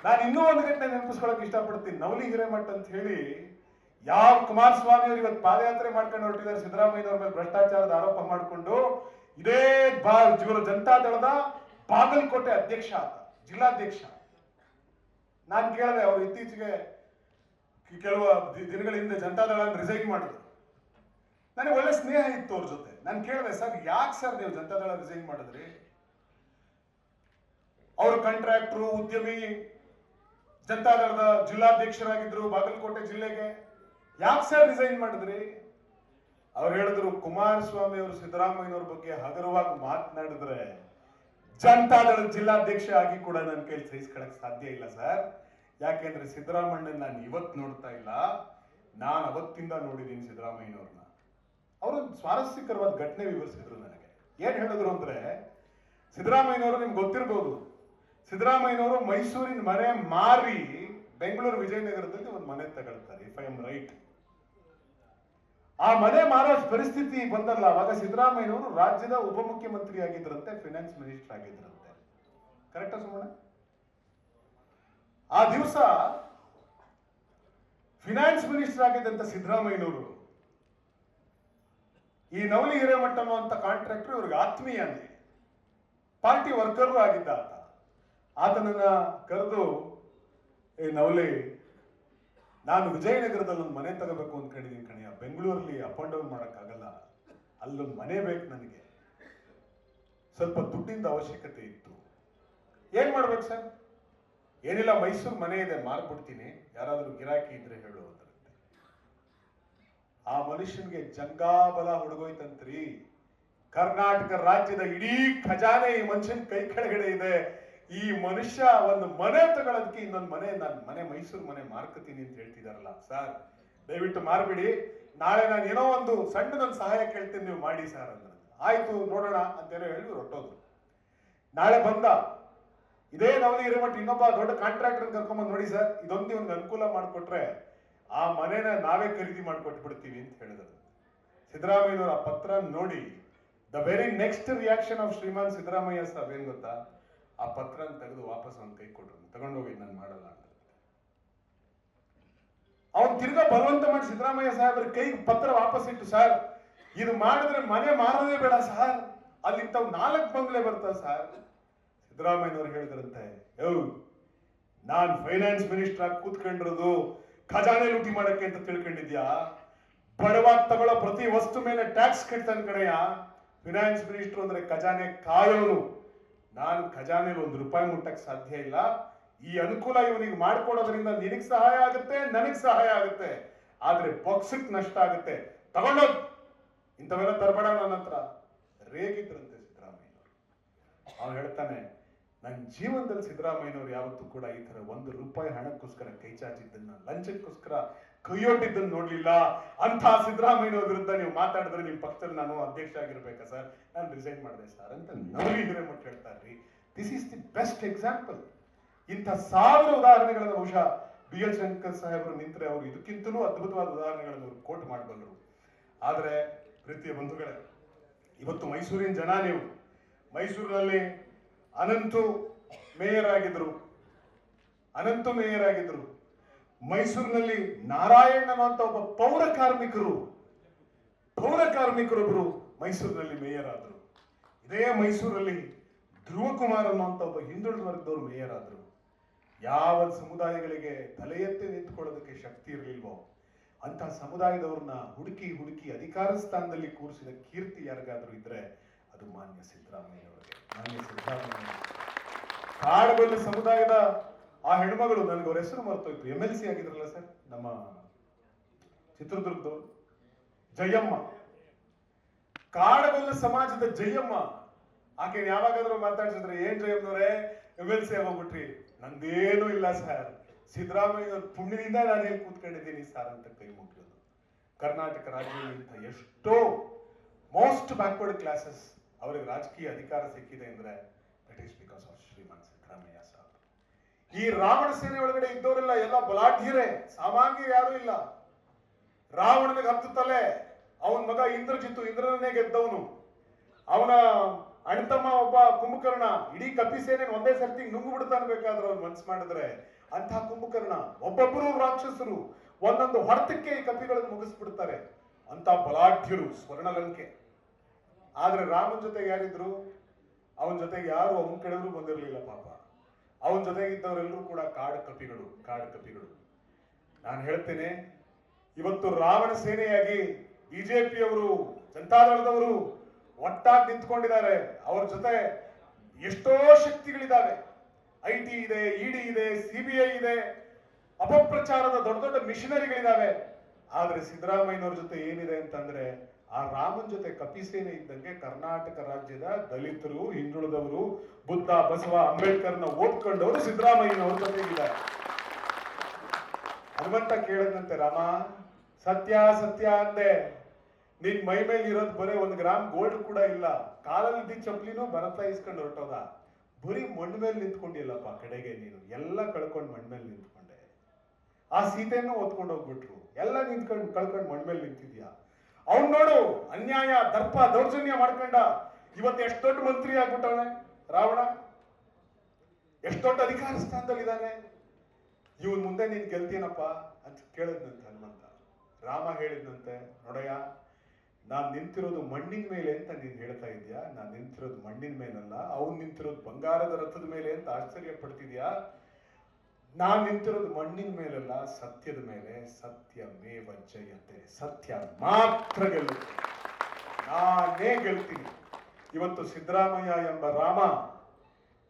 ನಾನು ಇನ್ನೂ ಒಂದು ಘಟನೆ ನೆನಪಿಸ್ಕೊಳಕ್ ಇಷ್ಟಪಡ್ತೀನಿ. ನವಲಿ ಹಿರೇಮಠ್ ಅಂತ ಹೇಳಿ ಯಾವ ಕುಮಾರಸ್ವಾಮಿ ಅವರು ಇವತ್ತು ಪಾದಯಾತ್ರೆ ಮಾಡ್ಕೊಂಡು ಹೊರಟಿದ್ದಾರೆ ಸಿದ್ದರಾಮಯ್ಯನವ್ರ ಮೇಲೆ ಭ್ರಷ್ಟಾಚಾರದ ಆರೋಪ ಮಾಡಿಕೊಂಡು, ಇದೇ ಜನತಾದಳದ ಬಾಗಲಕೋಟೆ ಅಧ್ಯಕ್ಷ ಆತ, ಜಿಲ್ಲಾಧ್ಯಕ್ಷ. ನಾನು ಕೇಳಿದೆ, ಅವರು ಇತ್ತೀಚೆಗೆ ಕೆಲವು ದಿನಗಳ ಹಿಂದೆ ಜನತಾದಳ ರಿಸೈನ್ ಮಾಡಿದ್ರು. ನನಗೆ ಒಳ್ಳೆ ಸ್ನೇಹ ಇತ್ತು ಅವ್ರ ಜೊತೆ. ನಾನು ಕೇಳಿದೆ, ಸರ್ ಯಾಕೆ ಸರ್ ನೀವು ಜನತಾದಳ ರಿಸೈನ್ ಮಾಡಿದ್ರಿ? ಅವರು ಕಾಂಟ್ರಾಕ್ಟ್ರು, ಉದ್ಯಮಿ, ಜನತಾದಳದ ಜಿಲ್ಲಾಧ್ಯಕ್ಷರಾಗಿದ್ರು ಬಾಗಲಕೋಟೆ ಜಿಲ್ಲೆಗೆ, ಯಾಕೆ ಸರ್ ರಿಸೈನ್ ಮಾಡಿದ್ರಿ? ಅವ್ರು ಹೇಳಿದ್ರು, ಕುಮಾರಸ್ವಾಮಿ ಅವರು ಸಿದ್ದರಾಮಯ್ಯನವ್ರ ಬಗ್ಗೆ ಹಗುರವಾಗಿ ಮಾತನಾಡಿದ್ರೆ ಜನತಾದಳ ಜಿಲ್ಲಾಧ್ಯಕ್ಷ ಆಗಿ ಕೂಡ ನನ್ನ ಕೈಲಿ ಸಹಿಸ್ಕೊಳಕ್ ಸಾಧ್ಯ ಇಲ್ಲ ಸರ್. ಯಾಕೆಂದ್ರೆ ಸಿದ್ದರಾಮಯ್ಯನ ನಾನು ಇವತ್ತು ನೋಡ್ತಾ ಇಲ್ಲ, ನಾನು ಅವತ್ತಿಂದ ನೋಡಿದ್ದೀನಿ ಸಿದ್ದರಾಮಯ್ಯನವ್ರನ್ನ. ಅವರೊಂದು ಸ್ವಾರಸ್ಯಕರವಾದ ಘಟನೆ ವಿವರಿಸಿದ್ರು ನನಗೆ. ಏನ್ ಹೇಳಿದ್ರು ಅಂದ್ರೆ, ಸಿದ್ದರಾಮಯ್ಯನವರು ನಿಮ್ಗೆ ಗೊತ್ತಿರ್ಬೋದು, ಸಿದ್ದರಾಮಯ್ಯನವರು ಮೈಸೂರಿನ ಮನೆ ಮಾರಿ ಬೆಂಗಳೂರು ವಿಜಯನಗರದಲ್ಲಿ ಒಂದು ಮನೆ ತಗೊಳ್ತಾರೆ, ಇಫ್ ಐ ಎಮ್ ರೈಟ್. ಆ ಮನೆ ಮಾರೋ ಪರಿಸ್ಥಿತಿ ಬಂದಲ್ಲ, ಅವಾಗ ಸಿದ್ದರಾಮಯ್ಯನವರು ರಾಜ್ಯದ ಉಪಮುಖ್ಯಮಂತ್ರಿ ಆಗಿದ್ರಂತೆ, ಫಿನಾನ್ಸ್ ಮಿನಿಸ್ಟರ್ ಆಗಿದ್ರಂತೆ. ಕರೆಕ್ಟಾ ಸುಮ್ಮನೆ? ಆ ದಿವಸ ಫಿನಾನ್ಸ್ ಮಿನಿಸ್ಟರ್ ಆಗಿದ್ದಂತ ಸಿದ್ದರಾಮಯ್ಯನವರು ಈ ನವಲಿ ಹಿರೇಮಠ ಅನ್ನುವಂತ ಕಾಂಟ್ರಾಕ್ಟರ್ ಇವ್ರಿಗೆ ಆತ್ಮೀಯನೇ, ಪಾರ್ಟಿ ವರ್ಕರ್ ಆಗಿದ್ದ ಆತ. ಆತನನ್ನ ಕರೆದು, ಏ ನವಲಿ, ನಾನು ವಿಜಯನಗರದಲ್ಲಿ ಒಂದು ಮನೆ ತಗೋಬೇಕು ಅಂದ್ಕೊಂಡಿದ್ದೀನಿ ಕಣಿಯ, ಬೆಂಗಳೂರಲ್ಲಿ ಅಪ್ ಅಂಡ್ ಡೌನ್ ಮಾಡೋಕ್ಕಾಗಲ್ಲ, ಅಲ್ಲೊಂದು ಮನೆ ಬೇಕು ನನಗೆ, ಸ್ವಲ್ಪ ದುಡ್ಡಿಂದ ಅವಶ್ಯಕತೆ ಇತ್ತು, ಏನ್ ಮಾಡ್ಬೇಕು ಸರ್? ಏನಿಲ್ಲ, ಮೈಸೂರು ಮನೆ ಇದೆ, ಮಾರ್ಬಿಡ್ತೀನಿ, ಯಾರಾದ್ರೂ ಗಿರಾಕಿ ಇದ್ರೆ ಹೇಳು ಅಂದ್ರಂತೆ. ಆ ಮನುಷ್ಯನ್ಗೆ ಜಂಗಾಬಲ ಹುಡುಗೋಯ್ತಂತ್ರಿ. ಕರ್ನಾಟಕ ರಾಜ್ಯದ ಇಡೀ ಖಜಾನೆ ಈ ಮನುಷ್ಯನ ಕೈ ಕೆಳಗಡೆ ಇದೆ. ಈ ಮನುಷ್ಯ ಒಂದು ಮನೆ ತಗೊಳ್ಳೋದಕ್ಕೆ ಇನ್ನೊಂದು ಮನೆ, ನಾನು ಮನೆ ಮೈಸೂರು ಮನೆ ಮಾರ್ಕತೀನಿ ಅಂತ ಹೇಳ್ತಿದಾರಲ್ಲ ಸರ್, ದಯವಿಟ್ಟು ಮಾರ್ಬಿಡಿ, ನಾಳೆ ನಾನು ಏನೋ ಒಂದು ಸಣ್ಣದೊಂದು ಸಹಾಯ ಕೇಳ್ತೀನಿ, ನೀವು ಮಾಡಿ ಸರ್ ಅಂದ್ರೆ. ಆಯ್ತು ನೋಡೋಣ ಅಂತೇನೋ ಹೇಳಿ ಹೊರಟೋದ್ರು. ನಾಳೆ ಬಂದ ಇದೇ ನವಲಿ ಹಿರೇಮಠ ಇನ್ನೊಬ್ಬ ದೊಡ್ಡ ಕಾಂಟ್ರಾಕ್ಟರ್ ಕರ್ಕೊಂಬಂದ್, ನೋಡಿ ಸರ್, ಇದೊಂದು ಒಂದು ಅನುಕೂಲ ಮಾಡಿಕೊಟ್ರೆ ಆ ಮನೆನ ನಾವೇ ಖರೀದಿ ಮಾಡಿಕೊಟ್ಬಿಡ್ತೀವಿ ಅಂತ ಹೇಳಿದ್ರು. ಸಿದ್ದರಾಮಯ್ಯನವರ ಆ ಪತ್ರ ನೋಡಿ the very next reaction of Shriman Siddaramaiah saab ಏನ್ ಗೊತ್ತಾ? ಆ ಪತ್ರ ತೆಗೆದು ವಾಪಸ್ ಅವ್ನ ಕೈ ಕೊಟ್ರು, ತಗೊಂಡೋಗಿ ನಾನು ಮಾಡಲ್ಲ ಅಂತ. ಅವನ್ ತಿರ್ಗಾ ಬಲವಂತ ಮಾಡಿ ಸಿದ್ದರಾಮಯ್ಯ ಸಾಹೇಬ್ರ ಕೈ ಪತ್ರ ವಾಪಸ್ ಇಟ್ಟು, ಸರ್ ಇದು ಮಾಡಿದ್ರೆ ಮನೆ ಮಾರೋದೇ ಬೇಡ ಸರ್, ಅಲ್ಲಿ ಇಂಥವ್ 4 ಬಂಗ್ಲೆ ಬರ್ತಾವ ಸರ್. ಸಿದ್ದರಾಮಯ್ಯನವ್ರು ಹೇಳಿದ್ರಂತೆ, ನಾನ್ ಫೈನಾನ್ಸ್ ಮಿನಿಸ್ಟರ್ ಆಗಿ ಕೂತ್ಕೊಂಡಿರೋದು ಖಜಾನೆ ಲೂಟಿ ಮಾಡಕ್ಕೆ ಅಂತ ತಿಳ್ಕೊಂಡಿದ್ಯಾ? ಬಡವ ತಗೊಳ್ಳೋ ಪ್ರತಿ ವಸ್ತು ಮೇಲೆ ಟ್ಯಾಕ್ಸ್ ಕಟ್ತಾನೆ ಕಡೆಯ. ಫಿನಾನ್ಸ್ ಮಿನಿಸ್ಟರ್ ಅಂದ್ರೆ ಖಜಾನೆ ಕಾಯೋನು, ನಾನು ಖಜಾನೆಲಿ ₹1 ಮುಟ್ಟಕ್ಕೆ ಸಾಧ್ಯ ಇಲ್ಲ. ಈ ಅನುಕೂಲ ಇವನಿಗೆ ಮಾಡ್ಕೊಡೋದ್ರಿಂದ ನಿನಗ್ ಸಹಾಯ ಆಗುತ್ತೆ, ನನಗ್ ಸಹಾಯ ಆಗುತ್ತೆ, ಆದ್ರೆ ಪಕ್ಷಕ್ಕೆ ನಷ್ಟ ಆಗುತ್ತೆ, ತಗೊಂಡೋಗ್, ಇಂಥವೆಲ್ಲ ತರಬೇಡ ನನ್ನ ಹತ್ರ. ರೇಗಿದ್ರಂತೆ ಸಿದ್ದರಾಮಯ್ಯನವರು. ಅವ್ನು ಹೇಳ್ತಾನೆ, ನನ್ನ ಜೀವನದಲ್ಲಿ ಸಿದ್ದರಾಮಯ್ಯನವರು ಯಾವತ್ತೂ ಕೂಡ ಈ ತರ ₹1 ಹಣಕ್ಕೋಸ್ಕರ ಕೈ ಚಾಚಿದ್ದನ್ನ, ಲಂಚಕ್ಕೋಸ್ಕರ ಕೈಯೊಡ್ಡಿದ್ದನ್ನು ನೋಡ್ಲಿಲ್ಲ. ಅಂತ ಸಿದ್ದರಾಮಯ್ಯನವ್ರ ವಿರುದ್ಧ ನೀವು ಮಾತಾಡಿದ್ರೆ ನಿಮ್ ಪಕ್ಷದಲ್ಲಿ ನಾನು ಅಧ್ಯಕ್ಷ ಆಗಿರ್ಬೇಕಾ ಸರ್, ನಾನು ರಿಸೈನ್ ಮಾಡಿದೆ ಸರ್ ಅಂತ ನವಲಿ ಹಿರೇಮಠ ಹೇಳ್ತಾರ್ರಿ. This is the best example. ಇಂಥ 1000 ಉದಾಹರಣೆಗಳನ್ನು ಬಹುಶಃ BL ಶಂಕರ್ ಸಾಹೇಬರು ನಿಂತರೆ ಅವರು ಇದಕ್ಕಿಂತಲೂ ಅದ್ಭುತವಾದ ಉದಾಹರಣೆಗಳನ್ನು ಅವರು ಕೋಟ್ ಮಾಡಬಲ್ಲರು. ಆದ್ರೆ ಪ್ರೀತಿಯ ಬಂಧುಗಳೇ, ಇವತ್ತು ಮೈಸೂರಿನ ಜನ, ನೀವು ಮೈಸೂರಿನಲ್ಲಿ ಅನಂತು ಮೇಯರ್ ಆಗಿದ್ರು, ಮೈಸೂರಿನಲ್ಲಿ ನಾರಾಯಣ್ ಅನ್ನುವಂತ ಒಬ್ಬ ಪೌರ ಕಾರ್ಮಿಕರೊಬ್ಬರು ಮೈಸೂರಿನಲ್ಲಿ ಮೇಯರ್ ಆದ್ರು. ಇದೇ ಮೈಸೂರಲ್ಲಿ ಧ್ರುವ ಕುಮಾರ್ ಅನ್ನುವಂತ ಒಬ್ಬ ಹಿಂದುಳಿದ ವರ್ಗದವರು ಮೇಯರ್ ಆದ್ರು. ಯಾವ ಸಮುದಾಯಗಳಿಗೆ ತಲೆ ಎತ್ತಿ ನಿಂತ್ಕೊಳ್ಳೋದಕ್ಕೆ ಶಕ್ತಿ ಇರಲಿಲ್ವೋ ಅಂತ ಸಮುದಾಯದವ್ರನ್ನ ಹುಡುಕಿ ಅಧಿಕಾರ ಸ್ಥಾನದಲ್ಲಿ ಕೂರಿಸಿದ ಕೀರ್ತಿ ಯಾರಿಗಾದ್ರೂ ಇದ್ರೆ ಅದು ಮಾನ್ಯ ಸಿದ್ದರಾಮಯ್ಯನವರಿಗೆ. ಕಾಡಗೊಲ್ಲ ಸಮುದಾಯದ ಆ ಹೆಣ್ಮಗಳು, ನನಗೆ ಅವ್ರ ಹೆಸರು ಮರ್ತೋಯ್ತು, MLC ಆಗಿದ್ರಲ್ಲ ಸರ್, ನಮ್ಮ ಚಿತ್ರದುರ್ಗದವರು, ಜಯಮ್ಮ, ಕಾಡಗೊಲ್ಲ ಸಮಾಜದ ಜಯಮ್ಮ. ಆಕೆ ಯಾವಾಗಾದ್ರೂ ಮಾತಾಡ್ಸಿದ್ರೆ, ಏನ್ ಜಯಮ್ಮನವರೇ MLC ಆಗೋಗ್ಬಿಟ್ರಿ? ನಂದೇನು ಇಲ್ಲ ಸರ್, ಸಿದ್ದರಾಮಯ್ಯ ಪುಣ್ಯದಿಂದ ನಾನು ಹೇಗೆ ಕೂತ್ಕೊಂಡಿದ್ದೀನಿ ಸರ್ ಅಂತ ಕೈ ಮುಗಿಯೋದು. ಕರ್ನಾಟಕ ರಾಜ್ಯದಿಂದ ಎಷ್ಟೋ ಮೋಸ್ಟ್ ಬ್ಯಾಕ್ವರ್ಡ್ ಕ್ಲಾಸಸ್ ಅವರಿಗೆ ರಾಜಕೀಯ ಅಧಿಕಾರ ಸಿಕ್ಕಿದೆ ಅಂದ್ರೆ that is because of Shriman Siddaramaiah Sab. ಈ ರಾವಣ ಸೇನೆ ಒಳಗಡೆ ಇದ್ದವರೆಲ್ಲ ಎಲ್ಲ ಬಲಾಢ್ಯರೇ, ಸಾಮಾನ್ಯ ಯಾರು ಇಲ್ಲ. ರಾವಣನಿಗೆ 10 ತಲೆ, ಅವನ ಮಗ ಇಂದ್ರಜಿತ್ತು, ಇಂದ್ರನೇ ಗೆದ್ದವನು. ಅವನ ಅಣ್ತಮ್ಮ ಒಬ್ಬ ಕುಂಭಕರ್ಣ, ಇಡೀ ಕಪಿ ಸೇನೆ ಒಂದೇ ಸರ್ತಿ ನುಂಗು ಬಿಡ್ತಾನೆ ಬೇಕಾದ್ರೆ ಅವ್ನು ಮನ್ಸು ಮಾಡಿದ್ರೆ. ಅಂತ ಕುಂಭಕರ್ಣ, ಒಬ್ಬೊಬ್ಬರು ರಾಕ್ಷಸರು, ಒಂದೊಂದು ಹೊರತಕ್ಕೆ ಈ ಕಪಿಗಳನ್ನು ಮುಗಿಸ್ಬಿಡ್ತಾರೆ. ಅಂತ ಬಲಾಢ್ಯರು, ಸ್ವರ್ಣಲಂಕೆ. ಆದ್ರೆ ರಾಮನ ಜೊತೆಗೆ ಯಾರಿದ್ರು? ಅವನ ಜೊತೆಗೆ ಯಾರು ಅವನ ಕಡೆಯವರು ಬಂದಿರಲಿಲ್ಲ ಪಾಪ. ಅವನ ಜೊತೆಗಿದ್ದವರೆಲ್ಲರೂ ಕೂಡ ಕಾಡು ಕಪಿಗಳು. ನಾನು ಹೇಳ್ತೇನೆ, ಇವತ್ತು ರಾವಣ ಸೇನೆಯಾಗಿ ಬಿಜೆಪಿಯವರು, ಜನತಾದಳದವರು ಒಟ್ಟಾಗಿ ನಿಂತ್ಕೊಂಡಿದ್ದಾರೆ. ಅವ್ರ ಜೊತೆ ಎಷ್ಟೋ ಶಕ್ತಿಗಳಿದ್ದಾವೆ. IT ಇದೆ, ED ಇದೆ, CBI ಇದೆ, ಅಪಪ್ರಚಾರದ ದೊಡ್ಡ ಮಿಷನರಿಗಳಿದ್ದಾವೆ. ಆದ್ರೆ ಸಿದ್ದರಾಮಯ್ಯನವ್ರ ಜೊತೆ ಏನಿದೆ ಅಂತಂದ್ರೆ, ಆ ರಾಮನ್ ಜೊತೆ ಕಪಿ ಸೇನೆ ಇದ್ದಂಗೆ ಕರ್ನಾಟಕ ರಾಜ್ಯದ ದಲಿತರು, ಹಿಂದುಳಿದವರು, ಬುದ್ಧ, ಬಸವ, ಅಂಬೇಡ್ಕರ್ನ ಓದ್ಕೊಂಡವರು ಸಿದ್ದರಾಮಯ್ಯನವ್ರ ಜೊತೆಗಿದ್ದಾರೆ. ಹನುಮಂತ ಕೇಳದಂತೆ, ರಾಮ ಸತ್ಯ ಅಂದೆ, ನಿನ್ ಮೈ ಮೇಲೆ ಇರೋದು ಬರೀ 1 ಗ್ರಾಮ್ ಗೋಲ್ಡ್ ಕೂಡ ಇಲ್ಲ, ಕಾಲಲ್ಲಿ ಚಪ್ಪಲಿನೂ ಭರತ ಇಸ್ಕೊಂಡು ಹೊರಟೋದ, ಬರೀ ಮಣ್ಣು ಮೇಲೆ ನಿಂತ್ಕೊಂಡಿಲ್ಲಪ್ಪ ಕಡೆಗೆ, ನೀನು ಎಲ್ಲ ಕಳ್ಕೊಂಡು ಮಣ್ಣು ಮೇಲೆ ನಿಂತ್ಕೊಂಡೆ. ಆ ಸೀತೆಯನ್ನು ಹೊತ್ಕೊಂಡು ಹೋಗ್ಬಿಟ್ರು. ಎಲ್ಲ ನಿಂತ್ಕೊಂಡು ಕಳ್ಕೊಂಡು ಮಣ್ಮೇಲೆ ನಿಂತಿದ್ಯಾ. ಅವ್ನ್ ನೋಡು ಅನ್ಯಾಯ ದರ್ಪ ದೌರ್ಜನ್ಯ ಮಾಡ್ಕೊಂಡ ಇವತ್ತು ಎಷ್ಟು ದೊಡ್ಡ ಮಂತ್ರಿ ಆಗ್ಬಿಟ್ಟವನೆ ರಾವಣ, ಎಷ್ಟು ದೊಡ್ಡ ಅಧಿಕಾರ ಸ್ಥಾನದಲ್ಲಿದ್ದಾನೆ. ಇವನ್ ಮುಂದೆ ನೀನ್ ಗೆಲ್ತೀನಪ್ಪ ಅಂತ ಕೇಳಿದ್ನಂತೆ ಹನುಮಂತ. ರಾಮ ಹೇಳಿದ್ನಂತೆ, ನೋಡಯ್ಯ ನಾನ್ ನಿಂತಿರೋದು ಮಣ್ಣಿನ ಮೇಲೆ ಅಂತ ನೀನ್ ಹೇಳ್ತಾ ಇದ್ಯಾ, ನಾನ್ ನಿಂತಿರೋದು ಮಣ್ಣಿನ ಮೇಲಲ್ಲ, ಅವ್ನ್ ನಿಂತಿರೋದು ಬಂಗಾರದ ರಥದ ಮೇಲೆ ಅಂತ ಆಶ್ಚರ್ಯ ಪಡ್ತಿದ್ಯಾ. ನಾನ್ ನಿಂತಿರೋದು ಮಣ್ಣಿನ ಮೇಲಲ್ಲ, ಸತ್ಯದ ಮೇಲೆ. ಸತ್ಯಮೇವ ಜಯತೆ, ಸತ್ಯ ಮಾತ್ರ ಗೆಲ್ಲುತ್ತೆ, ನಾನೇ ಗೆಲ್ತೀನಿ. ಇವತ್ತು ಸಿದ್ದರಾಮಯ್ಯ ಎಂಬ ರಾಮ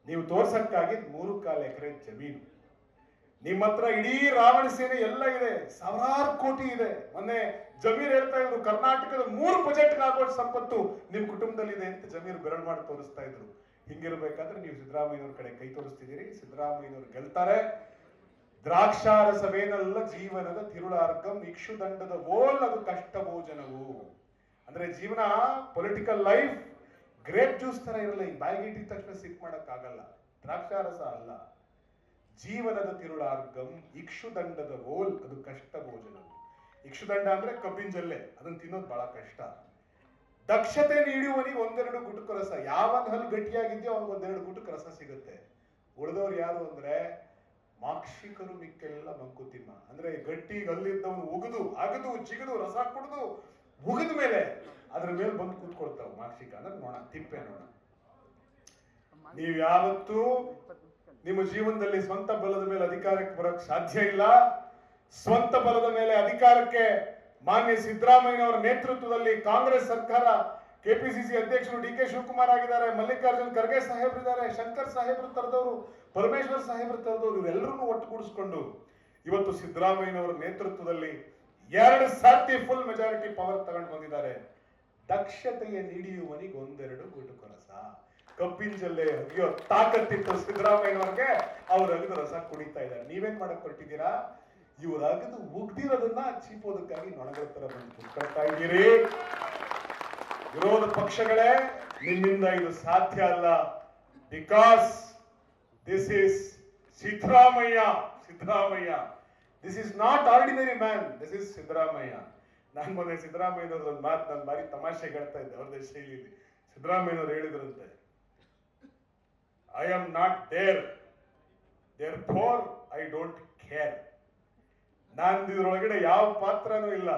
ನೀವು ತೋರ್ಸಕ್ಕಾಗಿ 3.25 ಎಕರೆ ಜಮೀನು, ನಿಮ್ಮ ಹತ್ರ ಇಡೀ ರಾವಣ ಸೇನೆ ಎಲ್ಲ ಇದೆ, ಸಾವಿರಾರು ಕೋಟಿ ಇದೆ. ಮೊನ್ನೆ ಜಮೀರ್ ಹೇಳ್ತಾ ಇದ್ರು ಕರ್ನಾಟಕದ 3 ಬಜೆಟ್ ಆಗೋಷ್ಟು ಸಂಪತ್ತು ನಿಮ್ ಕುಟುಂಬದಲ್ಲಿದೆ ಅಂತ ಜಮೀರ್ ಬೆರಳು ಮಾಡಿ ತೋರಿಸ್ತಾ ಇದ್ರು. ಹಿಂಗಿರ್ಬೇಕಾದ್ರೆ ನೀವು ಸಿದ್ದರಾಮಯ್ಯನವ್ರ ಕಡೆ ಕೈ ತೋರಿಸ್ತಿದ್ದೀರಿ. ಸಿದ್ದರಾಮಯ್ಯನವ್ರು ಗೆಲ್ತಾರೆ. ದ್ರಾಕ್ಷಾರಸವೇನಲ್ಲ ಜೀವನದ ತಿರುಳಾರ್ಗಂ, ಇಕ್ಷುದಂಡದ ಓಲ್ ಅದು ಕಷ್ಟ ಭೋಜನವು. ಅಂದ್ರೆ ಜೀವನ ಪೊಲಿಟಿಕಲ್ ಲೈಫ್ ಗ್ರೇಪ್ ಜ್ಯೂಸ್ ತರ ಇರಲ್ಲ, ಈ ಬಾಯಿಗೆ ಇಟ್ಟಿದ ತಕ್ಷಣ ಸಿಕ್ ಮಾಡಕ್ ಆಗಲ್ಲ. ದ್ರಾಕ್ಷಾರಸ ಅಲ್ಲ. ಜೀವನದ ತಿರುಳಾರ್ಗಂ ಇಕ್ಷುದಂಡದ ಓಲ್ ಅದು ಕಷ್ಟ ಭೋಜನವು. ಇಕ್ಷುದಂಡ ಅಂದ್ರೆ ಕಬ್ಬಿನ ಜಲ್ಲೆ, ಅದನ್ನ ತಿನ್ನೋದು ಬಹಳ ಕಷ್ಟ. ದಕ್ಷತೆ ನೀಡುವನಿಗೆ 1-2 ಗುಟುಕು ರಸ. ಯಾವನ್ ಹಲ್ಲು ಗಟ್ಟಿಯಾಗಿದ್ಯೋ ಅವ್ನಿಗೆ 1-2 ಗುಟುಕು ರಸ ಸಿಗುತ್ತೆ. ಉಳಿದವ್ರು ಯಾರು ಅಂದ್ರೆ ಮಾಕ್ಷಿಕರು, ಮಿಕ್ಕೆಲ್ಲ ಮಂಕುತಿಮ್ಮ. ಅಂದ್ರೆ ಗಟ್ಟಿ ಹಲ್ಲಿದ್ದವನು ಉಗಿದು ಅಗದು ಜಿಗದು ರಸ ಕುಡಿದು ಉಗಿದ ಮೇಲೆ ಅದ್ರ ಮೇಲೆ ಬಂದು ಕೂತ್ಕೊಳ್ತಾವ. ಮಾಕ್ಷಿಕ ಅಂದ್ರೆ ನೋಣ, ತಿಪ್ಪೆ ನೋಣ. ನೀವ್ ಯಾವತ್ತೂ ನಿಮ್ಮ ಜೀವನದಲ್ಲಿ ಸ್ವಂತ ಬಲದ ಮೇಲೆ ಅಧಿಕಾರಕ್ಕೆ ಬರೋಕ್ ಸಾಧ್ಯ ಇಲ್ಲ. ಸ್ವಂತ ಬಲದ ಮೇಲೆ ಅಧಿಕಾರಕ್ಕೆ ಮಾನ್ಯ ಸಿದ್ದರಾಮಯ್ಯನವರ ನೇತೃತ್ವದಲ್ಲಿ ಕಾಂಗ್ರೆಸ್ ಸರ್ಕಾರ, ಕೆಪಿಸಿಸಿ ಅಧ್ಯಕ್ಷರು ಡಿ ಕೆ ಶಿವಕುಮಾರ್ ಆಗಿದ್ದಾರೆ, ಮಲ್ಲಿಕಾರ್ಜುನ್ ಖರ್ಗೆ ಸಾಹೇಬ್ರಿದ್ದಾರೆ, ಶಂಕರ್ ಸಾಹೇಬ್ರು ತರದವರು, ಪರಮೇಶ್ವರ್ ಸಾಹೇಬ್ರು ತರದವರು, ಇವರೆಲ್ಲರನ್ನೂ ಒಟ್ಟುಗೂಡಿಸ್ಕೊಂಡು ಇವತ್ತು ಸಿದ್ದರಾಮಯ್ಯನವರ ನೇತೃತ್ವದಲ್ಲಿ 2 ಸರ್ತಿ ಫುಲ್ ಮೆಜಾರಿಟಿ ಪವರ್ ತಗೊಂಡು ಬಂದಿದ್ದಾರೆ. ದಕ್ಷತೆಯ ನೀಡಿಯುವನಿಗೆ 1-2 ಗುಟುಕು ರಸ. ಕಬ್ಬಿನ ಜಲ್ಲೆ ಅಗಿಯೋ ತಾಕತ್ತಿತ್ತು ಸಿದ್ದರಾಮಯ್ಯನವ್ರಿಗೆ, ಅವ್ರು ಅಗದು ರಸ ಕುಡಿತಾ ಇದ್ದಾರೆ. ನೀವೇನ್ ಮಾಡಕ್ ಹೊರಟಿದ್ದೀರಾ? ಇವ್ರು ಅಗದು ಉಗ್ದಿರೋದನ್ನ ಚೀಪೋದಕ್ಕಾಗಿ ನೊಣಗಳ ತರ ಬಂದು ಕುತ್ಕೊಳ್ತಾ ಇದ್ದೀರಿ. ವಿರೋಧ ಪಕ್ಷಗಳೇ, ನಿಮ್ಮಿಂದ ಇದು ಸಾಧ್ಯ ಅಲ್ಲ. Because this is Siddaramaiah. This is not ordinary man, this is Siddaramaiah. ನಾನು ಮೊನ್ನೆ ಸಿದ್ದರಾಮಯ್ಯನವ್ರ ಒಂದು ಮಾತು ನಾನು ಬಾರಿ ತಮಾಷೆ ಹೇಳ್ತಾ ಇದ್ದೆ ಅವ್ರದೇ ಶೈಲಿಯಲ್ಲಿ. ಸಿದ್ದರಾಮಯ್ಯನವ್ರು ಹೇಳಿದ್ರಂತೆ, I am not there, therefore I don't care. ನಾನು ಇದ್ರೊಳಗಡೆ ಯಾವ ಪಾತ್ರನೂ ಇಲ್ಲ,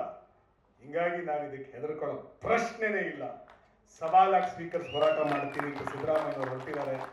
ಹಿಂಗಾಗಿ ನಾನು ಇದಕ್ಕೆ ಹೆದರ್ಕೊಳ್ಳೋ ಪ್ರಶ್ನೆನೇ ಇಲ್ಲ. ಸವಾಲಾಗಿ ಸ್ಪೀಕರ್ಸ್ ಹೋರಾಟ ಮಾಡ್ತೀನಿ ಅಂತ ಸಿದ್ದರಾಮಯ್ಯನವರು ಹೊರಟಿದ್ದಾರೆ.